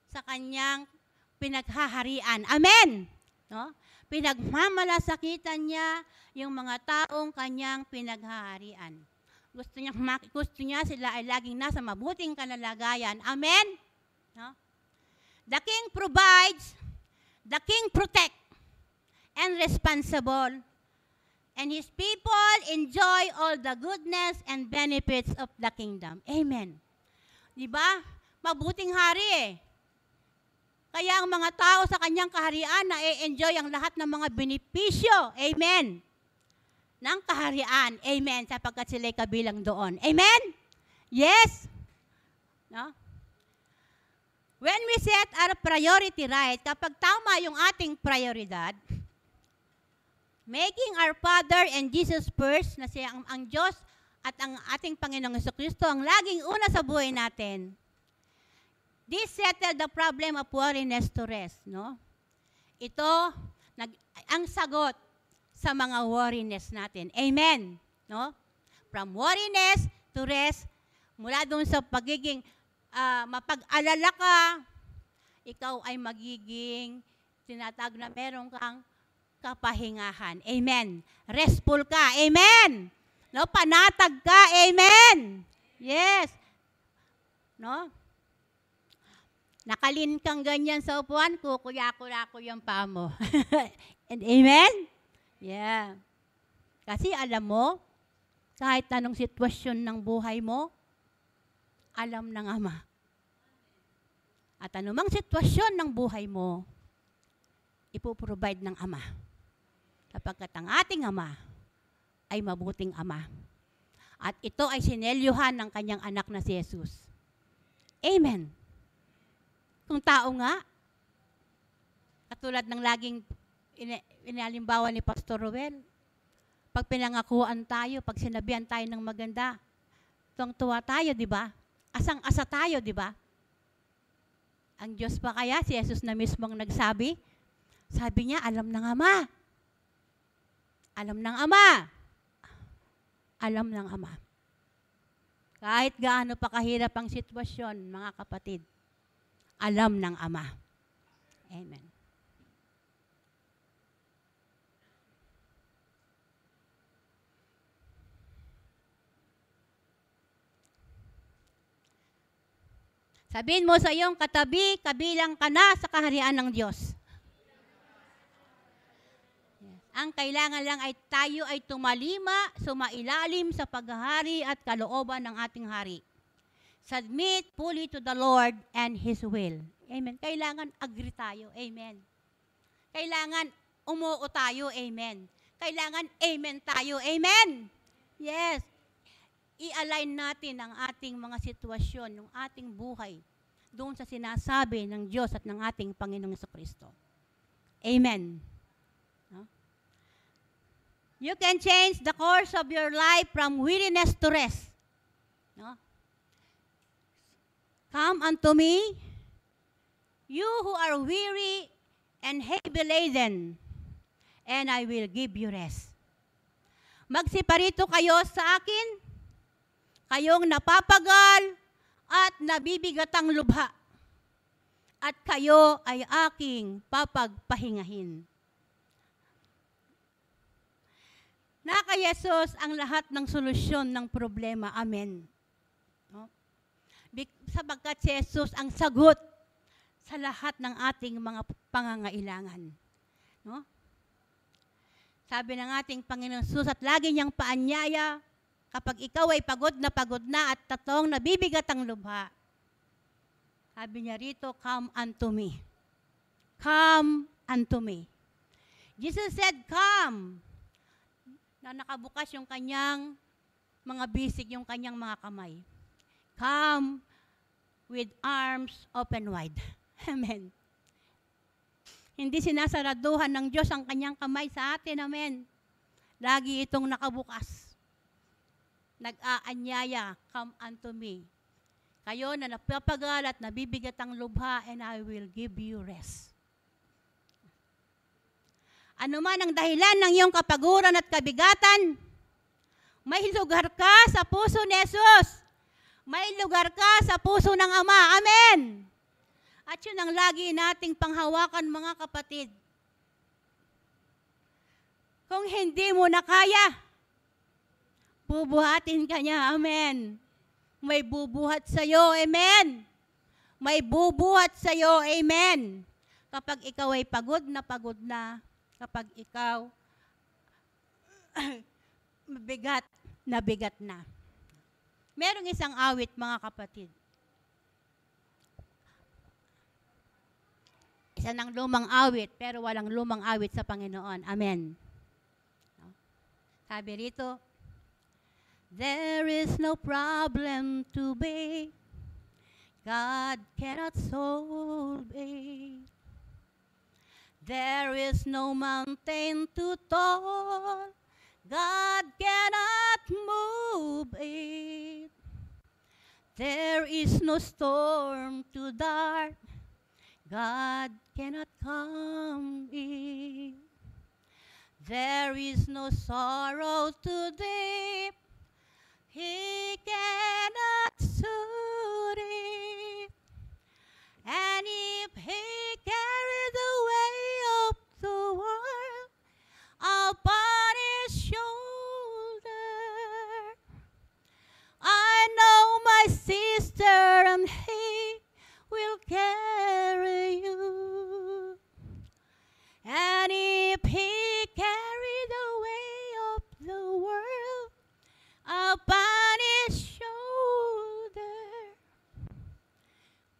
sa kanyang pinaghaharian. Amen. No? Pinagmamalasakitan niya yung mga taong kanyang pinaghaharian. Gusto niya sila ay laging nasa mabuting kalalagayan. Amen? No? The king provides, the king protect, and responsible, and his people enjoy all the goodness and benefits of the kingdom. Amen. Diba? Mabuting hari eh. Kaya ang mga tao sa kanyang kaharian na-enjoy ang lahat ng mga benepisyo. Amen. Ng kaharian. Amen. Sapagkat sila'y kabilang doon. Amen? Yes? No? When we set our priority right, kapag tama yung ating prioridad, making our Father and Jesus first, na siya ang Diyos at ang ating Panginoong Jesucristo, ang laging una sa buhay natin, this settle the problem of worriness to rest. No? Ito, ang sagot sa mga worriness natin. Amen. No? From worriness to rest, mula doon sa pagiging mapag-alala ka, ikaw ay magiging tinatawag na meron kang kapahingahan. Amen. Restful ka. Amen. No? Panatag ka. Amen. Yes. No? Nakalin kang ganyan sa upuan, kukuya-kuya-ko yung paa mo. And amen? Yeah. Kasi alam mo, kahit anong sitwasyon ng buhay mo, alam ng Ama. At anumang sitwasyon ng buhay mo, ipoprovide ng Ama. Sapagkat ang ating Ama ay mabuting Ama. At ito ay sinelyuhan ng kanyang anak na si Jesus. Amen. Kung tao nga, katulad ng laging inalimbawa ni Pastor Ruel, pag pinangakuan tayo, pag sinabihan tayo ng maganda, tuwang-tuwa tayo, di ba? Asang-asa tayo, di ba? Ang Diyos pa kaya, si Jesus na mismong nagsabi, sabi niya, alam ng Ama. Alam ng Ama. Alam ng Ama. Kahit gaano pa kahirap ang sitwasyon, mga kapatid, alam ng Ama. Amen. Sabihin mo sa iyong katabi, kabilang ka na sa kaharian ng Diyos. Ang kailangan lang ay tayo ay sumailalim sa paghahari at kalooban ng ating hari. Submit fully to the Lord and His will. Amen. Kailangan agree tayo. Amen. Kailangan umuo tayo. Amen. Kailangan amen tayo. Amen. Yes. I-align natin ang ating mga sitwasyon, ng ating buhay, doon sa sinasabi ng Diyos at ng ating Panginoong Jesucristo. Amen. No? You can change the course of your life from weariness to rest. No? Come unto me, you who are weary and heavy laden, and I will give you rest. Magsiparito kayo sa akin, kayong napapagal at nabibigatang lubha, at kayo ay aking papagpahingahin. Na kay Jesus ang lahat ng solusyon ng problema. Amen. No? Sapagkat si Jesus ang sagot sa lahat ng ating mga pangangailangan. No? Sabi ng ating Panginoon Jesus, at lagi niyang paanyaya, kapag ikaw ay pagod na at tatong nabibigat ang lubha. Sabi niya rito, come unto me. Come unto me. Jesus said, come. Na nakabukas yung kanyang mga bisig, yung kanyang mga kamay. Come with arms open wide. Amen. Hindi sinasaraduhan ng Diyos ang kanyang kamay sa atin. Amen. Lagi itong nakabukas. Nag-aanyaya, come unto me. Kayo na napapagal at nabibigat ang lubha, and I will give you rest. Ano man ang dahilan ng iyong kapaguran at kabigatan, may lugar ka sa puso ni Jesus. May lugar ka sa puso ng Ama. Amen. At yun ang lagi nating panghawakan, mga kapatid. Kung hindi mo na kaya, bubuhatin ka niya. Amen. May bubuhat sa iyo. Amen. May bubuhat sa iyo. Amen. Kapag ikaw ay pagod na, kapag ikaw bigat na. Merong isang awit, mga kapatid. Isa ng lumang awit, pero walang lumang awit sa Panginoon. Amen. Sabi rito, there is no problem to be, God cannot solve it. There is no mountain too tall, God cannot move it. There is no storm too dark, God cannot calm it. There is no sorrow too deep, He cannot soothe it. And if He carried the weight of the world upon His shoulder, I know my sister and He will carry you. And if He carried the weight of the world upon His shoulder,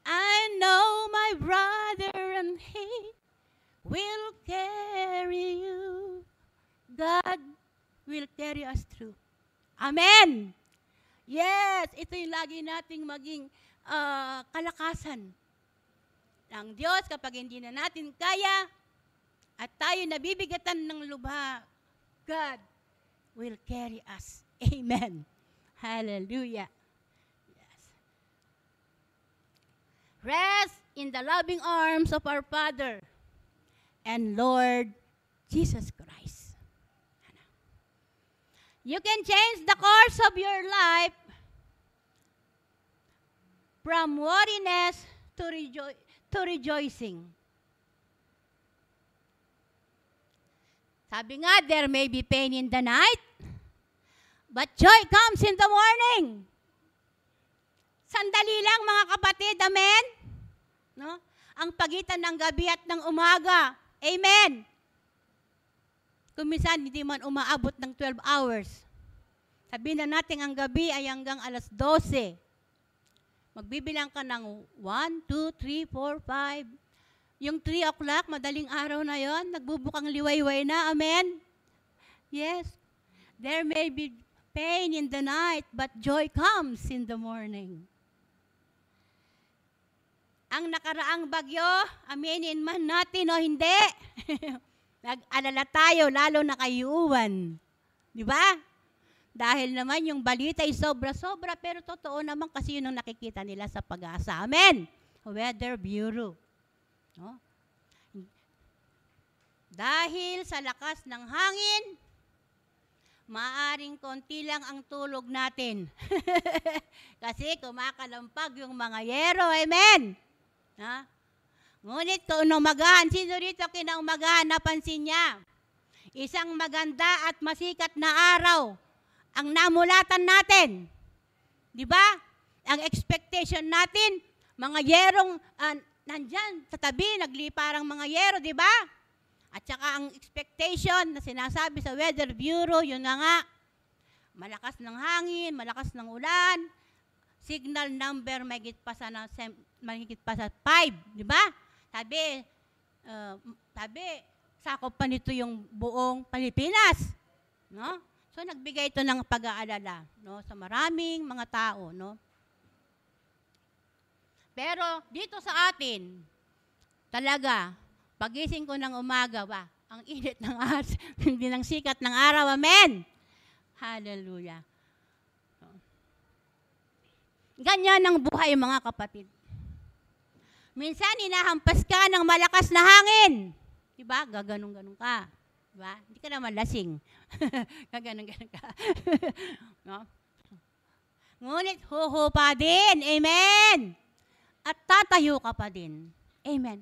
I know my brother and He will carry you. God will carry us through. Amen. Yes, ito yung lagi nating maging kalakasan ng Diyos kapag hindi na natin kaya at tayo nabibigatan ng lubha. God will carry us. Amen. Hallelujah. Rest in the loving arms of our Father and Lord Jesus Christ. You can change the course of your life from worriness to rejoicing. Sabi nga, there may be pain in the night, but joy comes in the morning. Sa Sandali lang mga kapatid, amen? No? Ang pagitan ng gabi at ng umaga. Amen. Kung minsan hindi man umaabot ng 12 hours. Sabihin na natin ang gabi ay hanggang alas 12. Magbibilang ka ng 1, 2, 3, 4, 5. Yung 3 o'clock, madaling araw na yon, nagbubukang liwayway na. Amen? Yes. There may be pain in the night, but joy comes in the morning. Ang nakaraang bagyo, aminin man natin o hindi, nag-alala tayo, lalo na kay Yuan. Di ba? Dahil naman yung balita ay sobra-sobra, pero totoo naman kasi yun ang nakikita nila sa Pag-asa. Amen? Weather Bureau. No? Dahil sa lakas ng hangin, maaring konti lang ang tulog natin. Kasi kumakalampag yung mga yero. Amen? Ha? Ngunit kinaumagahan, sino rito kinaumagahan, napansin niya? Isang maganda at masikat na araw ang namulatan natin. Di ba? Ang expectation natin, mga yerong nandyan sa tabi, nagliparang mga yero, di ba? At saka ang expectation na sinasabi sa Weather Bureau, yun na nga, malakas ng hangin, malakas ng ulan, signal number mahigit pa sa 5, di ba? Sabi, sakop pa nito yung buong Pilipinas, no? So nagbigay ito ng pag-aalala, no, sa maraming mga tao, no? Pero dito sa atin, talaga, pagising ko ng umaga, ang init ng hindi ng sikat ng araw, amen? Hallelujah. Ganyan ang buhay, mga kapatid. Minsan, hinahampas ka ng malakas na hangin. Diba? Gaganong-ganong ka. Diba? Hindi ka naman lasing. Gaganong-ganong ka. No? Ngunit, huho pa din. Amen? At tatayo ka pa din. Amen.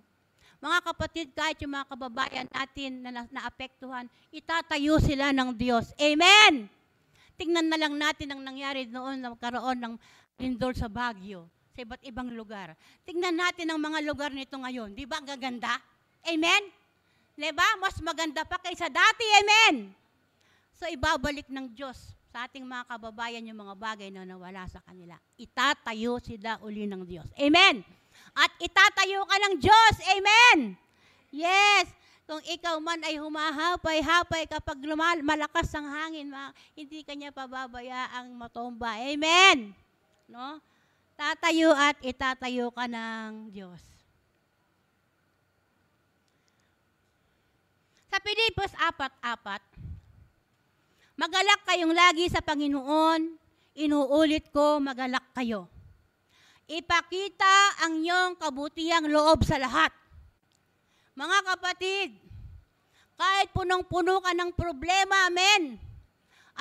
Mga kapatid, kahit yung mga kababayan natin na naapektuhan, itatayo sila ng Diyos. Amen! Tingnan na lang natin ang nangyari noon na magkaroon ng lindol sa Baguio, sa iba't ibang lugar. Tingnan natin ang mga lugar nito ngayon. Di ba ang gaganda? Amen? Di ba? Mas maganda pa kaysa dati. Amen? So, ibabalik ng Diyos sa ating mga kababayan yung mga bagay na nawala sa kanila. Itatayo sila uli ng Diyos. Amen? At itatayo ka ng Diyos. Amen? Yes. Kung ikaw man ay humahapay-hapay kapag malakas ang hangin, hindi ka niya pababayaang matumba. Amen? No? Tatayo at itatayo ka ng Diyos. Sa Pilipos 4:4, magalak kayong lagi sa Panginoon, inuulit ko, magalak kayo. Ipakita ang iyong kabutihang loob sa lahat. Mga kapatid, kahit punong-puno ka ng problema, amen,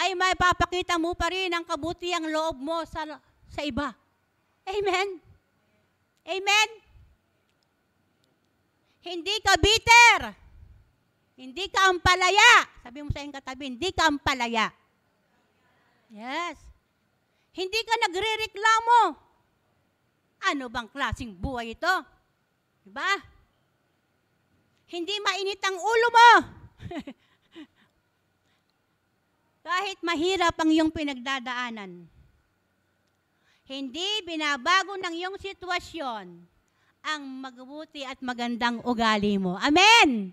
ay may papakita mo pa rin ang kabutihang loob mo sa iba. Amen? Amen? Hindi ka bitter. Hindi ka ampalaya. Sabi mo sa iyong katabi, hindi ka ampalaya. Yes. Hindi ka nagre-reklamo. Ano bang klaseng buhay ito? Diba? Hindi mainit ang ulo mo. Kahit mahirap ang iyong pinagdadaanan. Hindi binabago ng iyong sitwasyon ang mabuti at magandang ugali mo. Amen?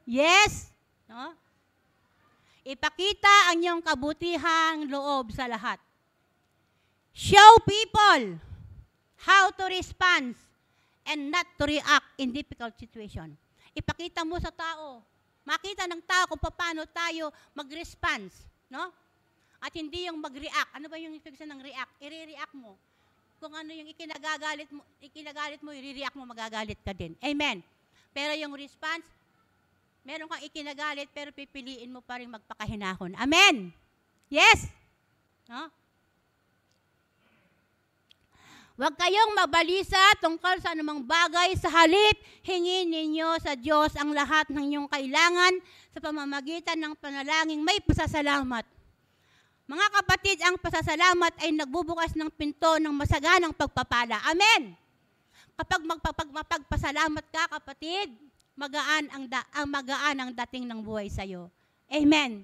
Yes? No? Ipakita ang iyong kabutihang loob sa lahat. Show people how to respond and not to react in difficult situation. Ipakita mo sa tao, makita ng tao kung paano tayo mag-response, no? At hindi yung mag-react. Ano ba yung ibig sabihin ng react? I-react mo. Kung ano yung ikinagalit mo, i-react mo, magagalit ka din. Amen. Pero yung response, meron kang ikinagalit, pero pipiliin mo pa rin magpakahinahon. Amen. Yes? No? Huwag kayong mabalisa tungkol sa anumang bagay. Sa halip, hingin ninyo sa Diyos ang lahat ng inyong kailangan sa pamamagitan ng panalangin may pasasalamat. Mga kapatid, ang pasasalamat ay nagbubukas ng pinto ng masaganang pagpapala. Amen! Kapag mapagpasalamat ka, kapatid, magaan ang dating ng buhay sa'yo. Amen!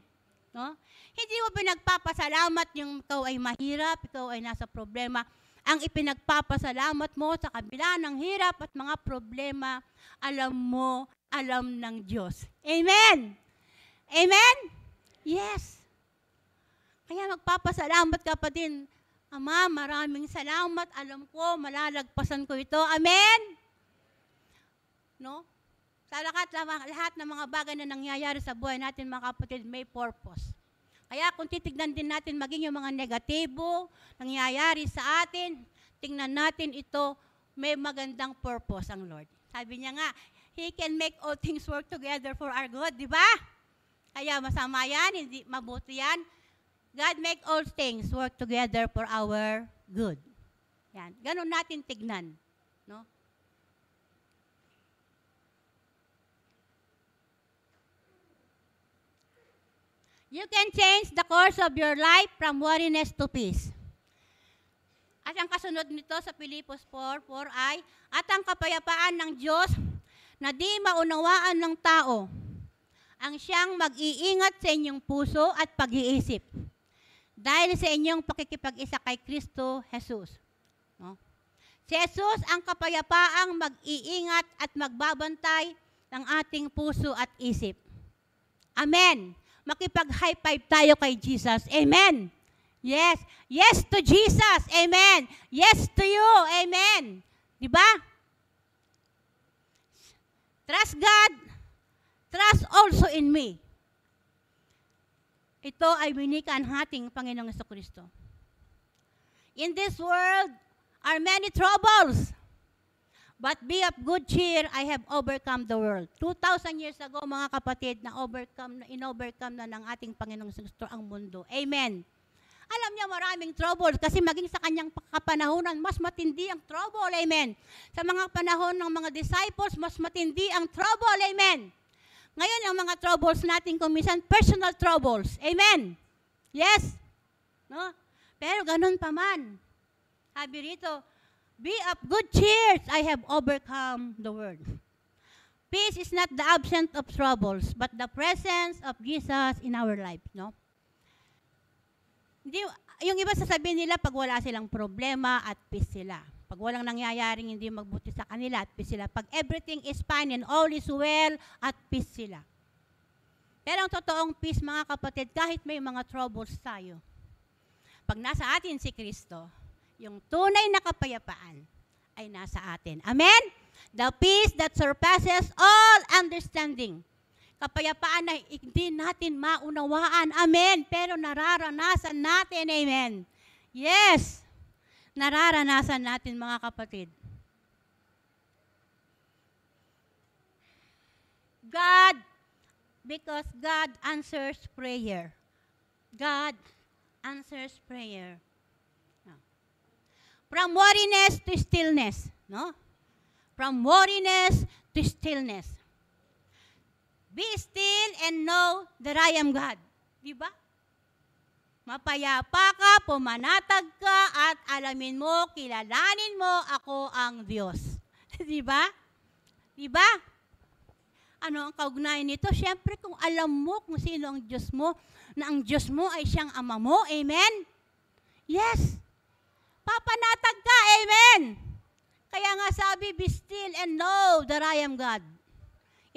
No? Hindi mo pinagpapasalamat yung ikaw ay mahirap, ikaw ay nasa problema. Ang ipinagpapasalamat mo sa kabila ng hirap at mga problema, alam ng Diyos. Amen! Amen? Yes! Kaya magpapasalamat ka pa din. Ama, maraming salamat. Alam ko, malalagpasan ko ito. Amen? No? Sa lahat ng mga bagay na nangyayari sa buhay natin, mga kapatid, may purpose. Kaya kung titignan din natin maging yung mga negatibo, nangyayari sa atin, tingnan natin ito, may magandang purpose ang Lord. Sabi niya nga, He can make all things work together for our good, di ba? Kaya masama yan, hindi mabuti yan. God make all things work together for our good. Yan. Ganun natin tignan. No? You can change the course of your life from worriness to peace. At ang kasunod nito sa Pilipos 4:4 ay, at ang kapayapaan ng Diyos na di maunawaan ng tao, ang siyang mag-iingat sa inyong puso at pag-iisip. Dahil sa inyong pakikipag-isa kay Kristo Jesus. No? Si Jesus ang kapayapaang mag-iingat at magbabantay ng ating puso at isip. Amen. Makipag-high five tayo kay Jesus. Amen. Yes. Yes to Jesus. Amen. Yes to you. Amen. Diba? Trust God. Trust also in me. Ito ay winika ng ating Panginoong Jesucristo. In this world are many troubles, but be of good cheer, I have overcome the world. 2,000 years ago, mga kapatid, in-overcome na ng ating Panginoong Jesucristo ang mundo. Amen. Alam niya maraming trouble kasi maging sa kanyang kapanahunan, mas matindi ang trouble. Amen. Sa mga panahon ng mga disciples, mas matindi ang trouble. Amen. Ngayon, ang mga troubles natin kumisan, personal troubles. Amen? Yes? No? Pero ganun pa man. Sabi rito, be of good cheer, I have overcome the world. Peace is not the absence of troubles, but the presence of Jesus in our life. No? Yung iba sasabihin nila, pag wala silang problema at peace sila. Pag walang nangyayaring hindi magbuti sa kanila at peace sila. Pag everything is fine and all is well at peace sila. Pero ang totoong peace, mga kapatid, kahit may mga troubles tayo, pag nasa atin si Kristo, yung tunay na kapayapaan ay nasa atin. Amen? The peace that surpasses all understanding. Kapayapaan na hindi natin maunawaan. Amen? Pero nararanasan natin. Amen? Yes! Nararanasan natin, mga kapatid. Because God answers prayer. God answers prayer. No. From worriness to stillness. No? From worriness to stillness. Be still and know that I am God. Diba? Mapayapa ka, pumanatag ka, at alamin mo, kilalanin mo, ako ang Diyos. Diba? Diba? Ano ang kaugnayan nito? Siyempre, kung alam mo kung sino ang Diyos mo, na ang Diyos mo ay siyang Ama mo, amen? Yes. Papanatag ka, amen? Kaya nga sabi, be still and know that I am God.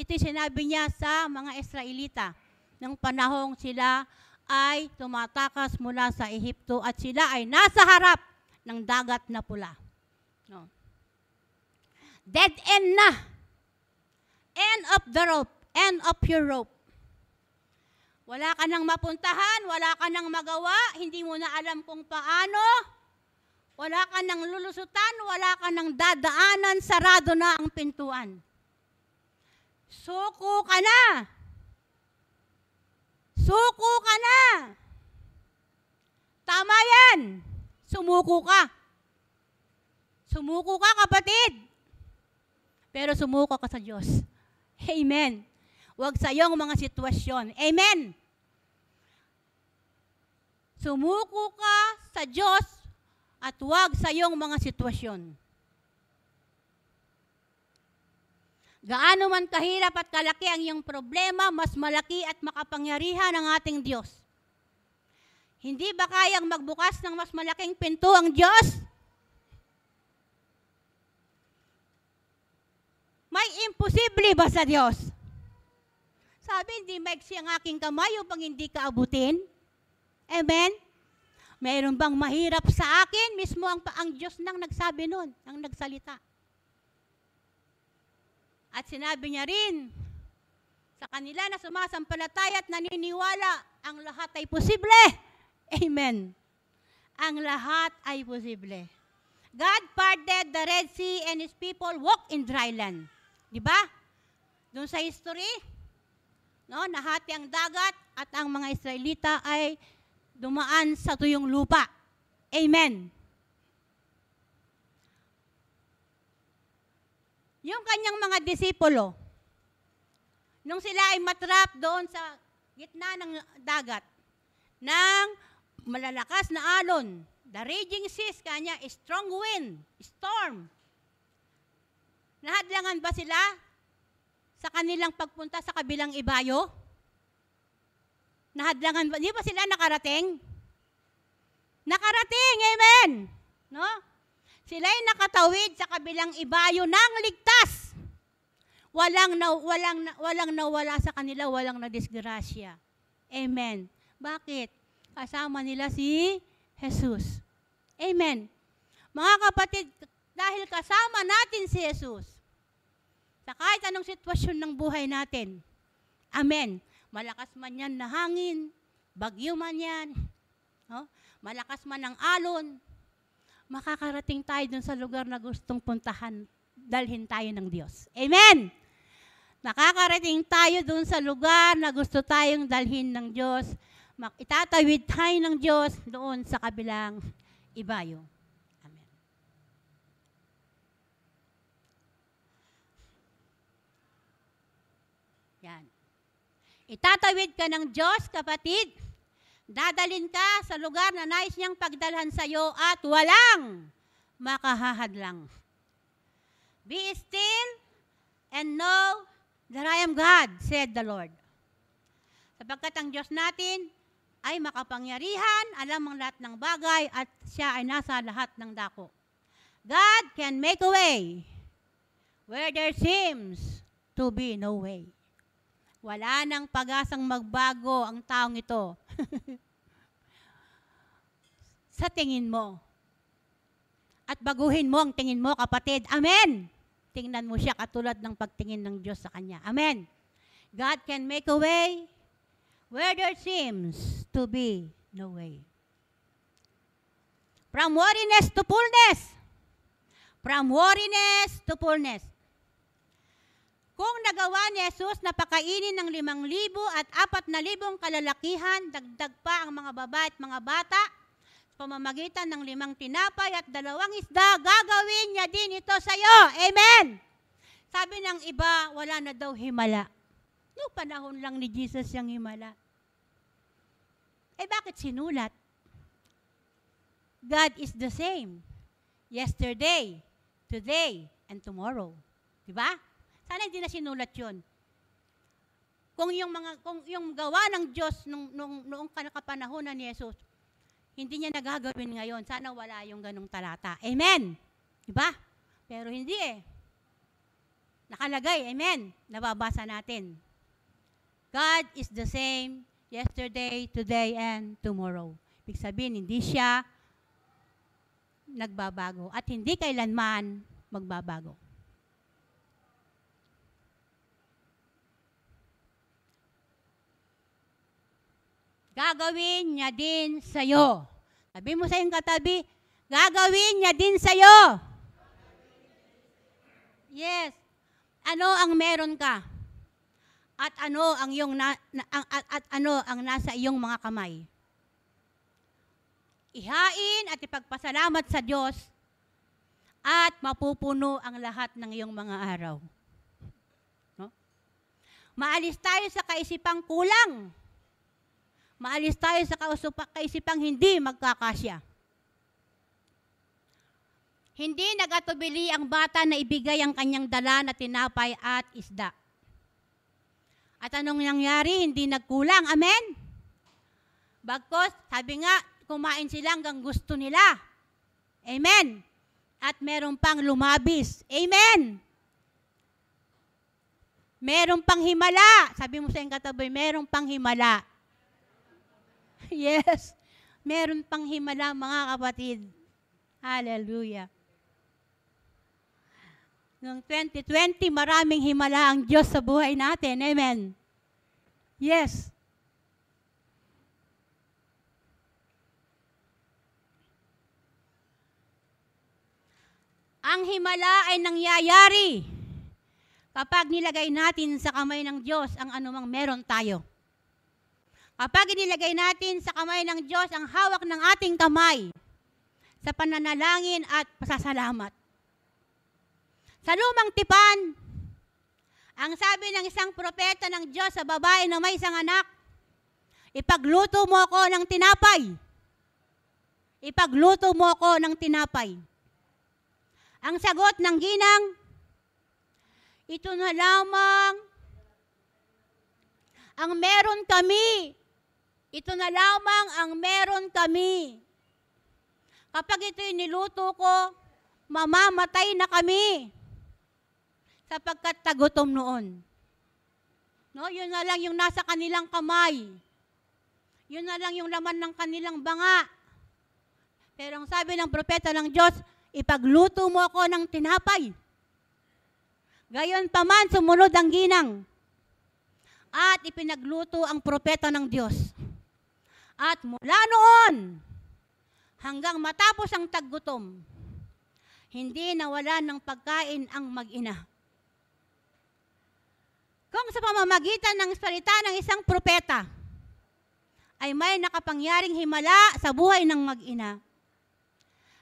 Ito sinabi niya sa mga Israelita, ng panahong sila ay tumatakas mula sa Ehipto at sila ay nasa harap ng dagat na pula. No. Dead end na. End of the rope. End of your rope. Wala ka nang mapuntahan, wala ka nang magawa, hindi mo na alam kung paano, wala ka nang lulusutan, wala ka nang dadaanan, sarado na ang pintuan. Suko ka na. Suko ka na. Tama yan. Sumuko ka. Sumuko ka, kapatid. Pero sumuko ka sa Diyos. Amen. Huwag sa iyong mga sitwasyon. Amen. Sumuko ka sa Diyos at huwag sa iyong mga sitwasyon. Gaano man kahirap at kalaki ang iyong problema, mas malaki at makapangyarihan ang ating Diyos. Hindi ba kayang magbukas ng mas malaking pinto ang Diyos? May imposible ba sa Diyos? Sabi, hindi maiksi ang aking kamay upang hindi ka abutin. Amen? Mayroon bang mahirap sa akin? Mismo ang Diyos nang nagsabi nun, ang nagsalita. At sinabi niya rin sa kanila na sumasampalataya at naniniwala, ang lahat ay posible. Amen. Ang lahat ay posible. God parted the Red Sea and His people walked in dry land. Diba? Doon sa history, no, nahati ang dagat at ang mga Israelita ay dumaan sa tuyong lupa. Amen. Yung kanyang mga disipulo, nung sila ay matrap doon sa gitna ng dagat, ng malalakas na alon, the raging seas, kanya, strong wind, storm. Nahadlangan ba sila sa kanilang pagpunta sa kabilang ibayo? Nahadlangan ba? Di ba sila nakarating? Nakarating, amen! No? Sila'y nakatawid sa kabilang ibayo ng ligtas. Walang nawala sa kanila, walang nadisgrasya. Amen. Bakit? Kasama nila si Jesus. Amen. Mga kapatid, dahil kasama natin si Jesus, sa kahit anong sitwasyon ng buhay natin, amen, malakas man yan na hangin, bagyo man yan, no? Malakas man ang alon, makakarating tayo dun sa lugar na gustong puntahan, dalhin tayo ng Diyos. Amen! Nakakarating tayo dun sa lugar na gusto tayong dalhin ng Diyos. Itatawid tayo ng Diyos doon sa kabilang ibayo. Amen. Yan. Itatawid ka ng Diyos, kapatid. Dadalhin ka sa lugar na nais niyang pagdalhan sa iyo at walang makahahadlang. Be still and know that I am God, said the Lord. Sapagkat ang Diyos natin ay makapangyarihan, alam ang lahat ng bagay, at siya ay nasa lahat ng dako. God can make a way where there seems to be no way. Wala nang pag-asang magbago ang taong ito. Sa tingin mo. At baguhin mo ang tingin mo, kapatid. Amen! Tingnan mo siya katulad ng pagtingin ng Diyos sa kanya. Amen! God can make a way where there seems to be no way. From worriness to fullness. From worriness to fullness. Kung nagawa ni Jesus na pakainin ng 5,000 at 4,000 kalalakihan, dagdag pa ang mga babae at mga bata, sa pamamagitan ng 5 tinapay at 2 isda, gagawin niya din ito sa iyo. Amen! Sabi ng iba, wala na daw himala. Noong panahon lang ni Jesus yung himala. Bakit sinulat? God is the same. Yesterday, today, and tomorrow. Diba? Sana hindi na sinulat yun. Kung yung gawa ng Diyos noong panahon ni Jesus, hindi niya nagagawin ngayon. Sana wala yung ganong talata. Amen. Diba? Pero hindi eh. Nakalagay, amen. Nababasa natin. God is the same yesterday, today, and tomorrow. Ibig sabihin, hindi siya nagbabago at hindi kailanman magbabago. Gagawin niya din sa'yo. Sabi mo sa iyong katabi, gagawin niya din sa'yo. Yes. Ano ang meron ka? At ano ang ano ang nasa iyong mga kamay? Ihain at ipagpasalamat sa Diyos at mapupuno ang lahat ng iyong mga araw. No? Maalis tayo sa kaisipang kulang. Maalis tayo sa kaisipang hindi magkakasya. Hindi nagatubili ang bata na ibigay ang kanyang dala na tinapay at isda. At anong nangyari? Hindi nagkulang. Amen? Bagkos, sabi nga, kumain sila hanggang gusto nila. Amen? At meron pang lumabis. Amen? Meron pang himala. Sabi mo sa iyong katabi, meron pang himala. Yes. Meron pang himala, mga kapatid. Hallelujah. Noong 2020, maraming himala ang Diyos sa buhay natin. Amen. Yes. Ang himala ay nangyayari kapag nilagay natin sa kamay ng Diyos ang anumang meron tayo. Kapag inilagay natin sa kamay ng Diyos ang hawak ng ating kamay sa pananalangin at pasasalamat. Sa lumang tipan, ang sabi ng isang propeta ng Diyos sa babae na may isang anak, ipagluto mo ako ng tinapay. Ipagluto mo ako ng tinapay. Ang sagot ng ginang, ito na lamang ang meron kami. Ito na lamang ang meron kami. Kapag ito'y niluto ko, mamamatay na kami. Sapagkat tagutom noon. No, yun na lang yung nasa kanilang kamay. Yun na lang yung laman ng kanilang banga. Pero ang sabi ng propeta ng Diyos, ipagluto mo ako ng tinapay. Gayon pa man, sumunod ang ginang. At ipinagluto ang propeta ng Diyos. At mula noon, hanggang matapos ang taggutom, hindi nawala ng pagkain ang mag-ina. Kung sa pamamagitan ng salita ng isang propeta ay may nakapangyaring himala sa buhay ng mag-ina,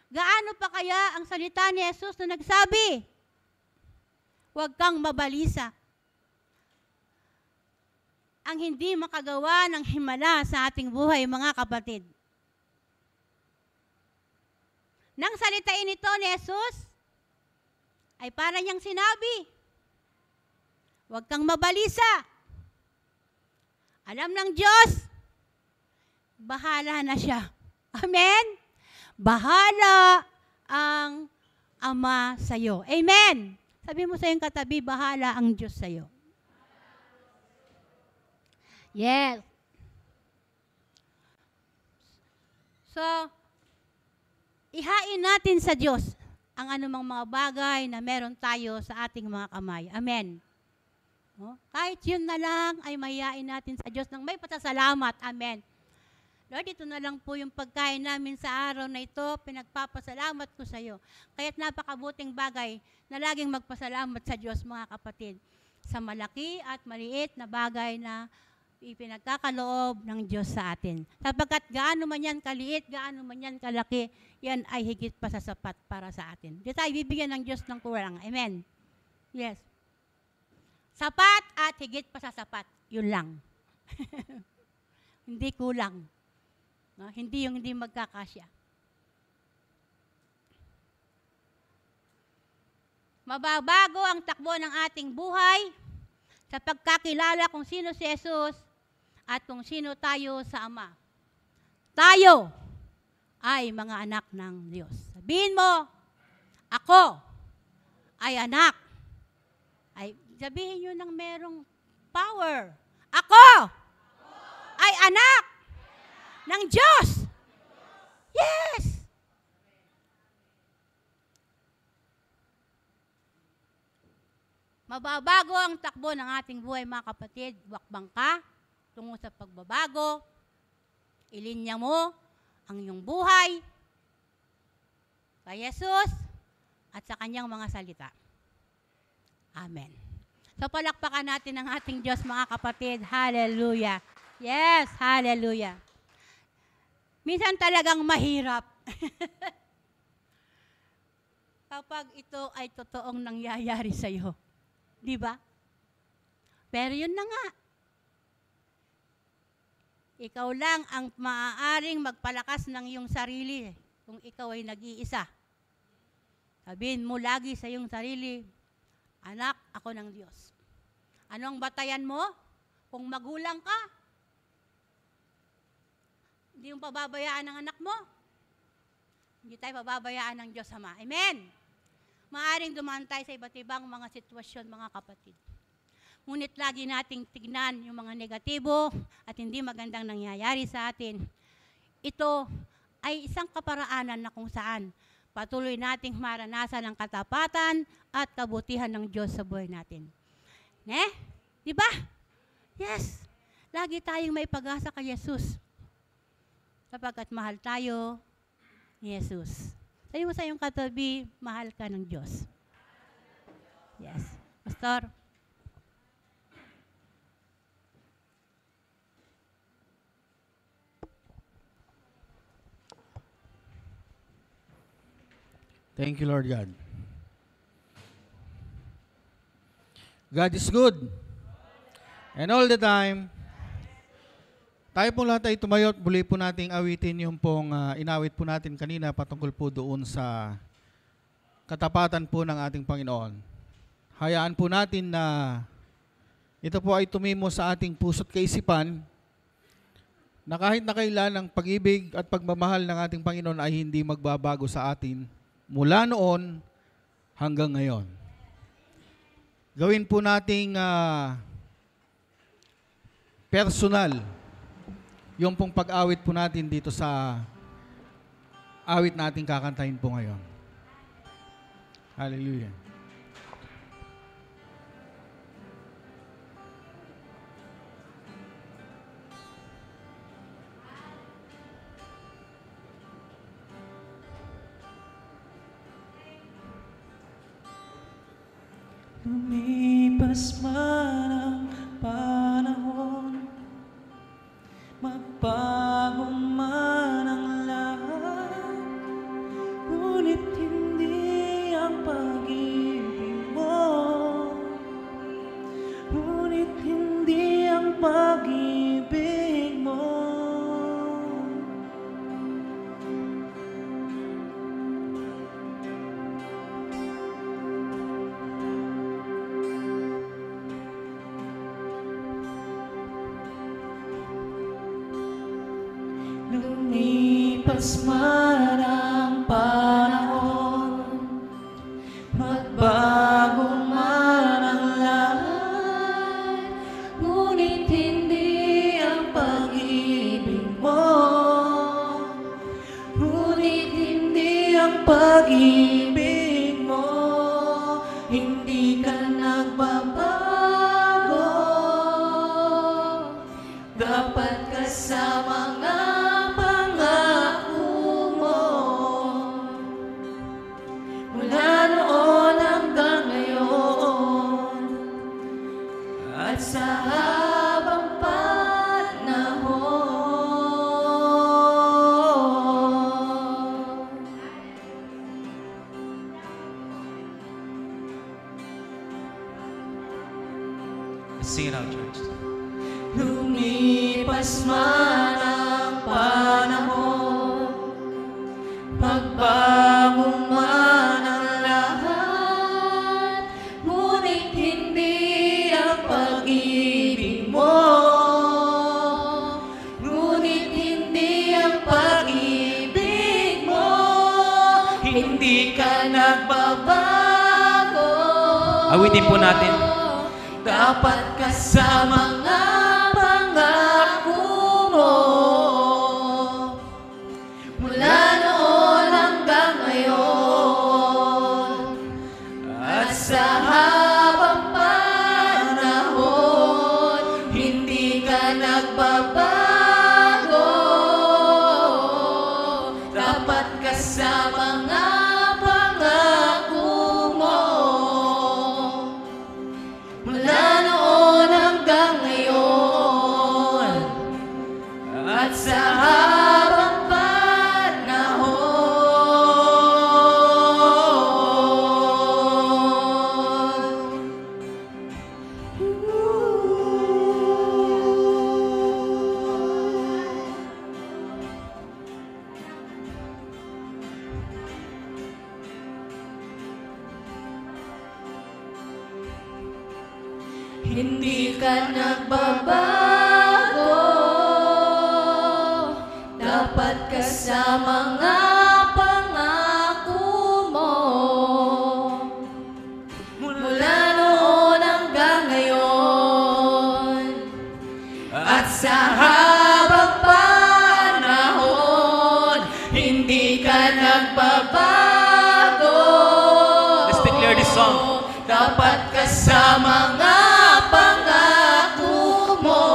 gaano pa kaya ang salita ni Jesus na nagsabi, huwag kang mabalisa. Ang hindi makagawa ng himala sa ating buhay, mga kapatid. Nang salitain ito ni Jesus, ay para niyang sinabi, huwag kang mabalisa. Alam ng Diyos, bahala na siya. Amen? Bahala ang Ama sa'yo. Amen? Sabi mo sa iyong katabi, bahala ang Diyos sa'yo. Yes. So, ihain natin sa Diyos ang anumang mga bagay na meron tayo sa ating mga kamay. Amen. No? Kahit yun na lang ay mahihain natin sa Diyos ng may pasasalamat. Amen. Lord, ito na lang po yung pagkain namin sa araw na ito. Pinagpapasalamat ko sa iyo. Kaya't napakabuting bagay na laging magpasalamat sa Diyos, mga kapatid, sa malaki at maliit na bagay na ipinagkakaloob ng Diyos sa atin. Sapagkat gaano man yan kaliit, gaano man yan kalaki, yan ay higit pa sa sapat para sa atin. Di tayo bibigyan ng Diyos ng kurang. Amen. Yes. Sapat at higit pa sa sapat. Yun lang. Hindi kulang. No? Hindi yung hindi magkakasya. Mababago ang takbo ng ating buhay sa pagkakilala kung sino si Jesus at kung sino tayo sa Ama. Tayo ay mga anak ng Diyos. Sabihin mo, ako ay anak. Ay, sabihin nyo ng merong power. Ako ay anak ng Diyos. Yes! Mababago ang takbo ng ating buhay, mga kapatid. Wakbang ka tungo sa pagbabago. Ilinya mo ang iyong buhay kay Jesus at sa kanyang mga salita. Amen. So palakpakan natin ang ating Diyos, mga kapatid. Hallelujah. Yes, hallelujah. Minsan talagang mahirap. Kapag ito ay totoong nangyayari sa iyo. Di ba? Pero yun na nga. Ikaw lang ang maaaring magpalakas ng iyong sarili kung ikaw ay nag-iisa. Sabihin mo lagi sa iyong sarili, anak, ako ng Diyos. Ano ang batayan mo? Kung magulang ka, hindi mo pababayaan ng anak mo. Hindi tayo pababayaan ng Diyos Ama. Amen? Maaring dumaan tayo sa iba't ibang mga sitwasyon, mga kapatid. Ngunit lagi nating tignan yung mga negatibo at hindi magandang nangyayari sa atin. Ito ay isang kaparaanan na kung saan patuloy nating maranasan ang katapatan at kabutihan ng Diyos sa buhay natin. Di ba? Yes. Lagi tayong may pag-asa kay Jesus. Sapagkat mahal tayo ni Jesus. Sabi mo sa iyong katabi, mahal ka ng Diyos. Yes. Pastor? Thank you, Lord God. God is good. And all the time, tayo po lahat ay tumayo at muli po nating awitin yung pong inawit po natin kanina patungkol po doon sa katapatan po ng ating Panginoon. Hayaan po natin na ito po ay tumimo sa ating puso't kaisipan na kahit na kailan ang pag-ibig at pagmamahal ng ating Panginoon ay hindi magbabago sa atin mula noon hanggang ngayon. Gawin po nating personal yung pong pag-awit po natin dito sa awit nating kakantahin po ngayon. Hallelujah. Lumipas man ang panahon, magbago man ang lahat, ngunit hindi ang pag-ibig mo, ngunit hindi ang pag-ibig mo. Lumipas man ang panahon, magbago man ang lahat, ngunit hindi ang pag-ibig mo, ngunit hindi ang pag-ibig mo, hindi ka nagbabago, dapat ka sa mga sa habang panahon. Let's sing it out, church. Lumipas man ang panahon, magbago man ang lahat, ngunit hindi ang pag-ibig mo, ngunit hindi ang pag-ibig mo, hindi ka nagbabago. Awitin po natin. Dapat ka sa mga pangako mo, mula noon hanggang ngayon, at sa habang panahon, hindi ka nagbabago. Dapat ka sa mga pangako mo, mula noon hanggang ngayon, at sa habang panahon. hindi ka nagbabago. Dapat ka sa mga pangako mo. Mula noon hanggang ngayon, at sa habang panahon, hindi ka nagbabago. Let's declare this song. Dapat ka sa mga pangako mo.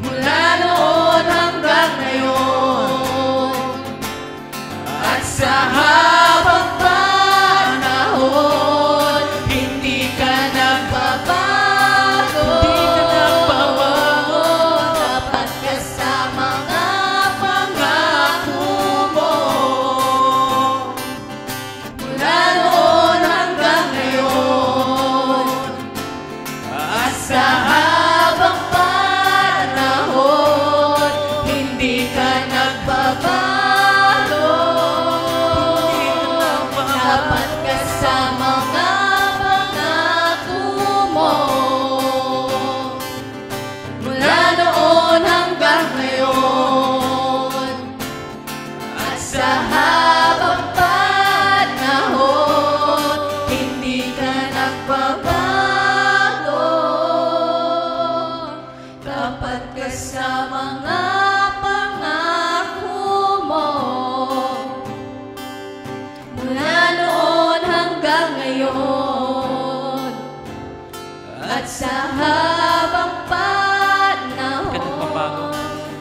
Mula noon hanggang ngayon, at sa habang panahon, hindi ka nagbabago. Dapat ka sa mga pangako mo. Mula noon hanggang ngayon, at sa habang panahon, hindi ka nagbabago. Dapat ka sa mga pangako mo. Mula noon hanggang ngayon, at sa habang panahon, hindi ka nagbabago. Dapat ka sa mga pangako mo. Mula noon hanggang ngayon, at sa habang panahon,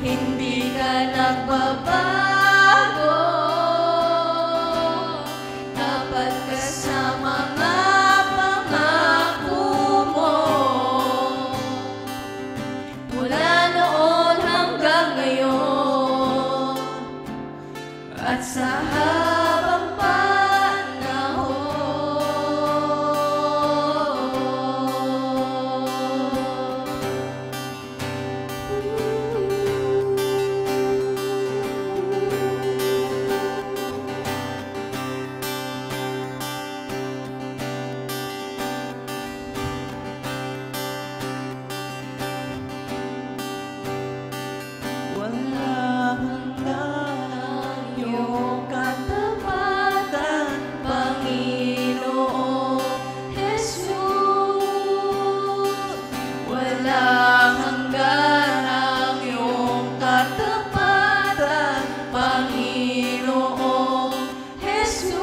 hindi ka nagbabago. Dapat ka sa mga pangako mo. Mula noon hanggang ngayon, at sa habang walang hanggan iyong katapatan, Panginoong Jesus. Walang hanggan ang iyong katapatan, Panginoong Jesus.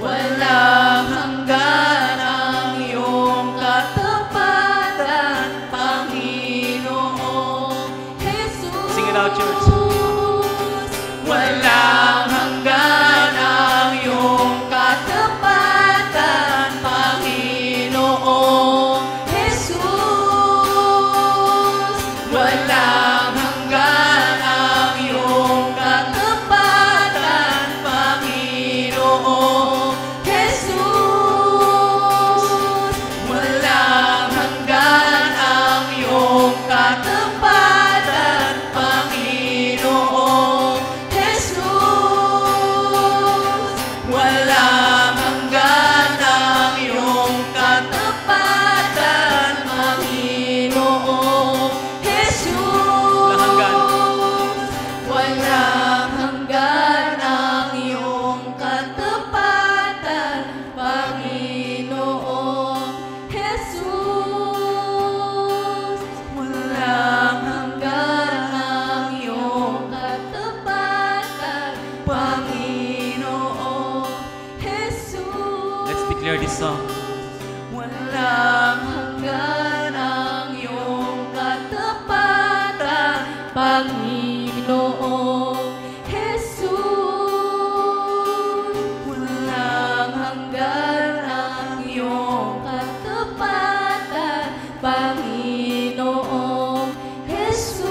Walang hanggan ang iyong katapatan, Panginoong Jesus. Sing it out, church. Walang hanggan ang iyong katapatan, Panginoong Jesus. Walang hanggan ang iyong katapatan, Panginoong Jesus. Walang hanggan ang iyong katapatan, Panginoong Jesus. Walang hanggan ang iyong katapatan, Panginoong Jesus. Walang hanggan. Walang hanggan ang iyong katapatan, Panginoong Jesus. Walang hanggan ang iyong katapatan, Panginoong Jesus. Let's declare this song. Walang hanggan ang iyong katapatan, Panginoong Jesus. Walang hanggan ang iyong katapatan, Panginoong Jesus.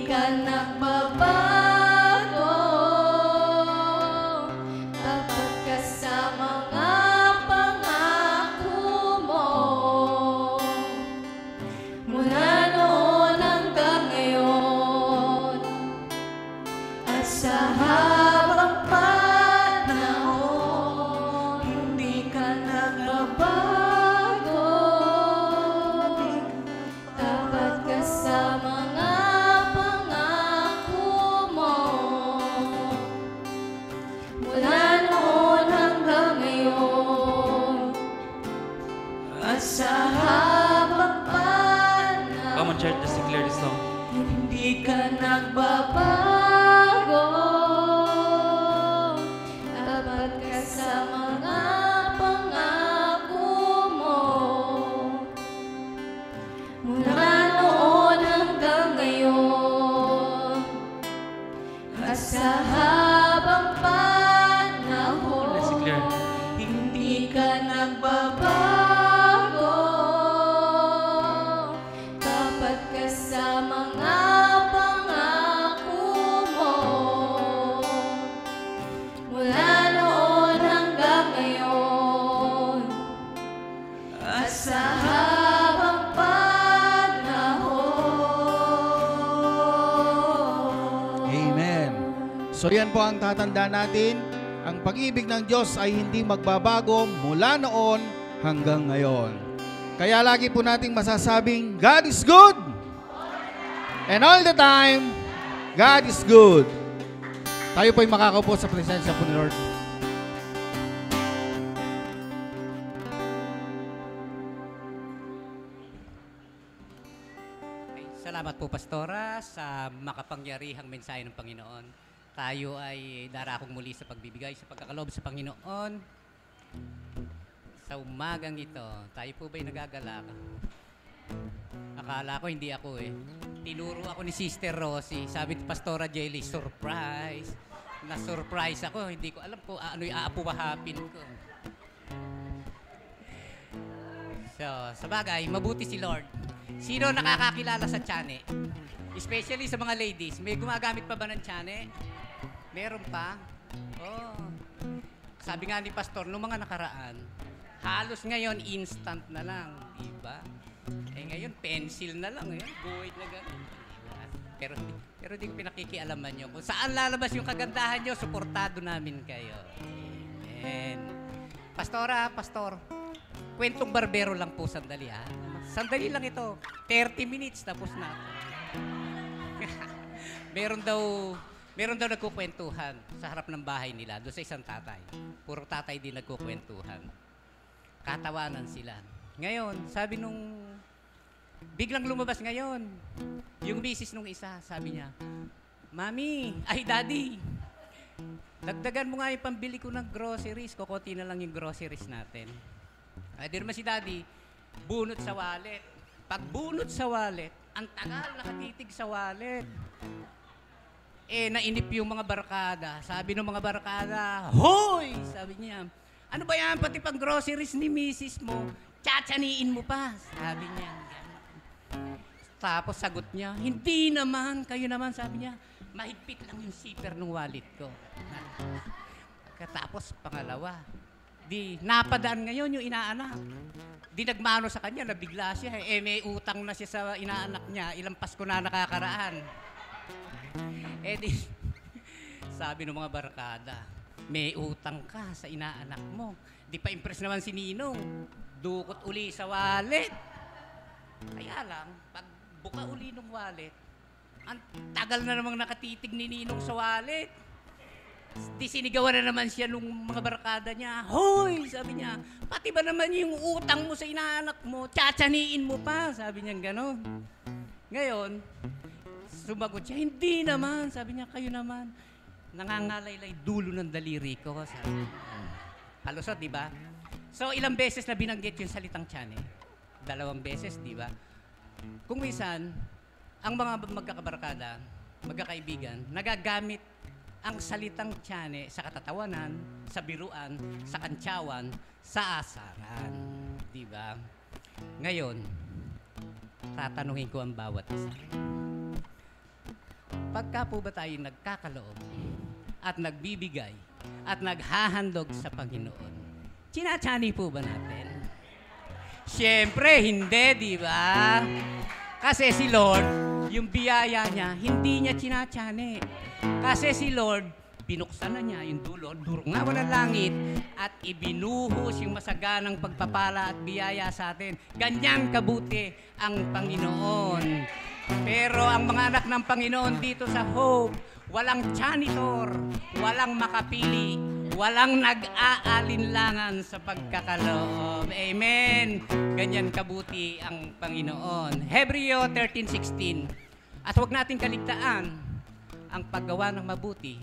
ka nagbabago. Tapat ka sa mga pangako mo. Mula noon hanggang ngayon at sa habang panahon, hindi ka nagbabago. Tapat ka sa mga pangako mo. Mula noon hanggang ngayon at sa habang panahon, Come on, church, let's declare this song. hindi ka nagbabago. Tapat ka sa mga pangako mo. Mula noon hanggang ngayon at sa habang panahon, Let's declare. hindi ka nagbabago. Tapat ka sa mga pangako mo. Mula noon hanggang ngayon at sa habang panahon. Amen. So yan po ang tatandaan natin. Ang pag-ibig ng Diyos ay hindi magbabago mula noon hanggang ngayon. Kaya lagi po nating masasabing, God is good! And all the time, God is good. Tayo po'y makakaupo sa presensya po ni Lord. Ay, salamat po, Pastora, sa makapangyarihang mensahe ng Panginoon. Tayo ay darakong muli sa pagbibigay sa pagkakaloob sa Panginoon. Sa umagang ito, tayo po ba'y nagagalak? Akala ko hindi ako eh. Tinuro ako ni Sister Rosie. Sabi ni Pastora Jelly, surprise. Na-surprise ako. Hindi ko alam po ano yung aapuwahapin ko. So, sa bagay, mabuti si Lord. Sino nakakakilala sa tiyané? Especially sa mga ladies. May gumagamit pa ba ng tiyané? Meron pa? Oh. Sabi nga ni Pastor, noong mga nakaraan, halos ngayon instant na lang. Diba? Eh ngayon, pencil na lang. Guhit na gano'n. Diba? Pero di ko pinakikialaman nyo. Kung saan lalabas yung kagandahan nyo, suportado namin kayo. Amen. Pastora, Pastor, kwentong barbero lang po sandali ha. Sandali lang ito. 30 minutes tapos na. meron daw nagkukwentuhan sa harap ng bahay nila doon sa isang tatay. Puro tatay din nagkukwentuhan. Katawanan sila. Ngayon, sabi nung biglang lumabas ngayon yung misis nung isa, sabi niya, Mami, ay Daddy, dagdagan mo nga yung pambili ko ng groceries. Kukunti na lang yung groceries natin. Ay, di naman si Daddy, bunot sa wallet. Pag bunot sa wallet, ang tagal nakatitig sa wallet. Eh, nainip yung mga barkada. Sabi ng mga barkada, Hoy! Sabi niya, ano ba yan? Pati pang groceries ni misis mo, tsatsaniin mo pa. Sabi niya. Tapos sagot niya, hindi naman, kayo naman, sabi niya, mahigpit lang yung zipper ng wallet ko. Katapos, pangalawa, di napadaan ngayon yung inaanak. Di nagmano sa kanya, nabigla siya. Eh, may utang na siya sa inaanak niya, ilang Pasko na nakakaraan. Eh di, sabi ng mga barkada, may utang ka sa inaanak mo. Di pa impress naman si Ninong. Dukot uli sa wallet. Kaya lang, pag buka uli ng wallet, ang tagal na namang nakatitig ni Ninong sa wallet. Di sinigawan na naman siya nung mga barkada niya. Hoy! Sabi niya, pati ba naman yung utang mo sa inaanak mo, tsatsaniin mo pa? Sabi niya gano'n. Ngayon, sumagot siya, hindi naman. Sabi niya, kayo naman. Nangangalaylay dulo ng daliri ko. Sabi. Kalusot, di ba? So, ilang beses na binanggit yung salitang tiyan eh. 2 beses, di ba? Kung minsan, ang mga magkakabarkada, magkakaibigan, nagagamit ang salitang tiyane sa katatawanan, sa biruan, sa kantsawan, sa asaran. Di ba? Ngayon, tatanungin ko ang bawat isa. pagka po ba tayo nagkakaloob at nagbibigay at naghahandog sa Panginoon, tinatsani po ba natin? Siyempre, hindi, di ba? Kasi si Lord, yung biyaya niya, hindi niya tinatsani. Kasi si Lord, binuksan na niya yung durong nga walang langit at ibinuhos yung masaganang pagpapala at biyaya sa atin. Ganyan kabuti ang Panginoon. Pero ang mga anak ng Panginoon dito sa Hope, walang janitor, walang makapili, walang nag-aalinlangan sa pagkakaloob. Amen. Ganyan kabuti ang Panginoon. Hebreo 13:16. At huwag nating kaligtaan ang paggawa ng mabuti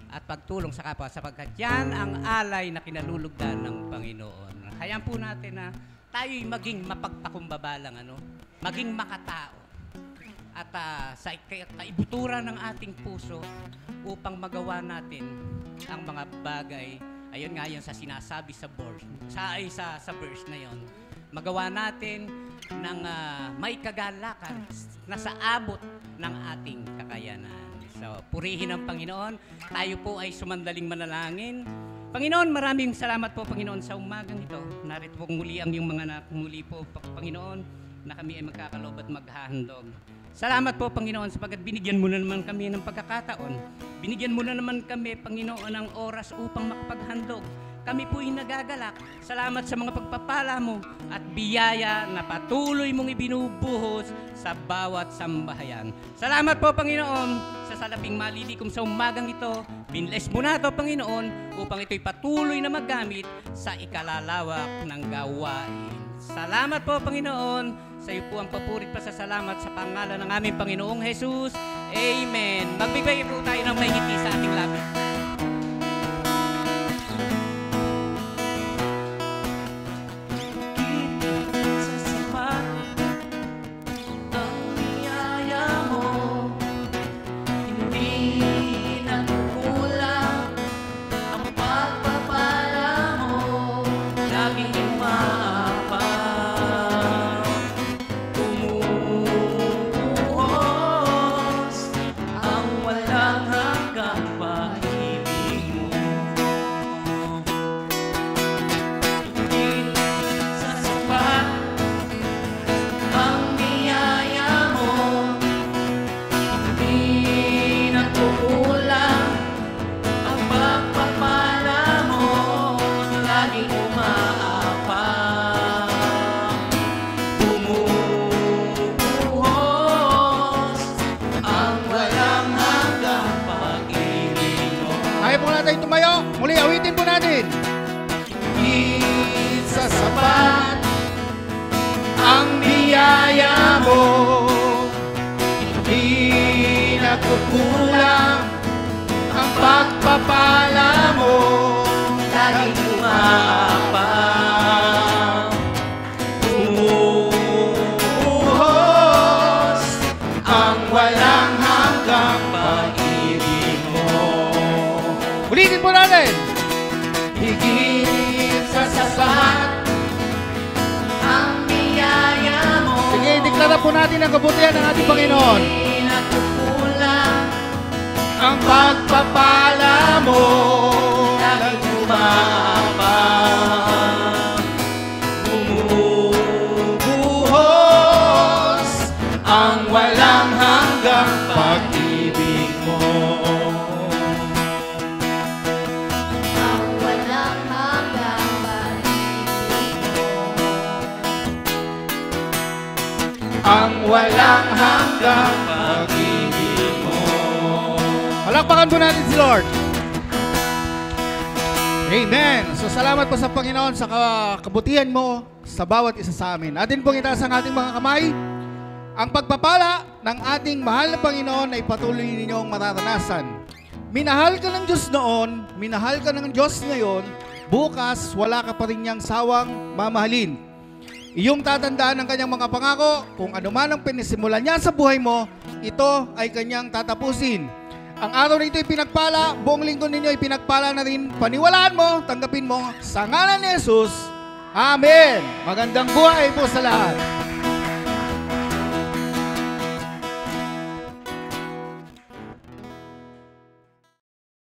at pagtulong sa kapwa sapagkat yan ang alay na kinalulugdan ng Panginoon. Hayaan po natin na tayo'y maging mapagpakumbaba lang, maging makatao. At sa kaibuturan ng ating puso upang magawa natin ang mga bagay, ayun nga yun sa sinasabi sa verse, sa verse na yon, magawa natin ng may kagalakan na sa abot ng ating kakayanan. So, purihin ang Panginoon. Tayo po ay sumandaling manalangin. Panginoon, maraming salamat po, Panginoon, sa umagang ito. Narito po muli ang yung mga nakumuli po, Panginoon, na kami ay magkakaloob at maghahandog. Salamat po, Panginoon, sapagkat binigyan mo na naman kami ng pagkakataon. Binigyan mo na naman kami, Panginoon, ng oras upang makapaghandog. Kami po'y nagagalak. Salamat sa mga pagpapala mo at biyaya na patuloy mong ibinubuhos sa bawat sambahayan. Salamat po, Panginoon, sa salaping malilikom sa umagang ito. Binless mo na ito, Panginoon, upang ito'y patuloy na magamit sa ikalalawak ng gawain. Salamat po, Panginoon. Sa iyo po ang papurit pa sa salamat sa pangalan ng aming Panginoong Jesus. Amen. Magbigay po tayo ng may ngiti sa ating labi. Muli, awitin po natin. Di sasapat ang biyaya mo, di nagkukulang ang pagpapala mo, laging umaapang, umuhos ang walang hanggang pag-ibig mo. Ulitin po natin. Higit sa sapat ang biyaya mo. Sige, deklara po natin ang kabutihan ng ating Panginoon. Di nagkukulang ang pagpapala mo, laging umaapang, bumubuhos ang walang hanggang pag-ibig mo. Ang walang hanggang pag-ibig mo. Palakpakan po natin si Lord. Amen. So salamat po sa Panginoon sa kabutihan mo sa bawat isa sa amin. Atin pong itaas ang ating mga kamay. Ang pagpapala ng ating mahal na Panginoon ay patuloy ninyong mararanasan. Minahal ka ng Diyos noon, minahal ka ng Diyos ngayon, bukas wala ka pa rin niyang sawang mamahalin. Iyong tatandaan ng kanyang mga pangako, kung ano man ang pinisimulan niya sa buhay mo, ito ay kanyang tatapusin. Ang araw na ito ay pinagpala, buong linggo ninyo ay pinagpala na rin. Paniwalaan mo, tanggapin mo, sa ngalan ni Jesus. Amen. Magandang buhay po sa lahat.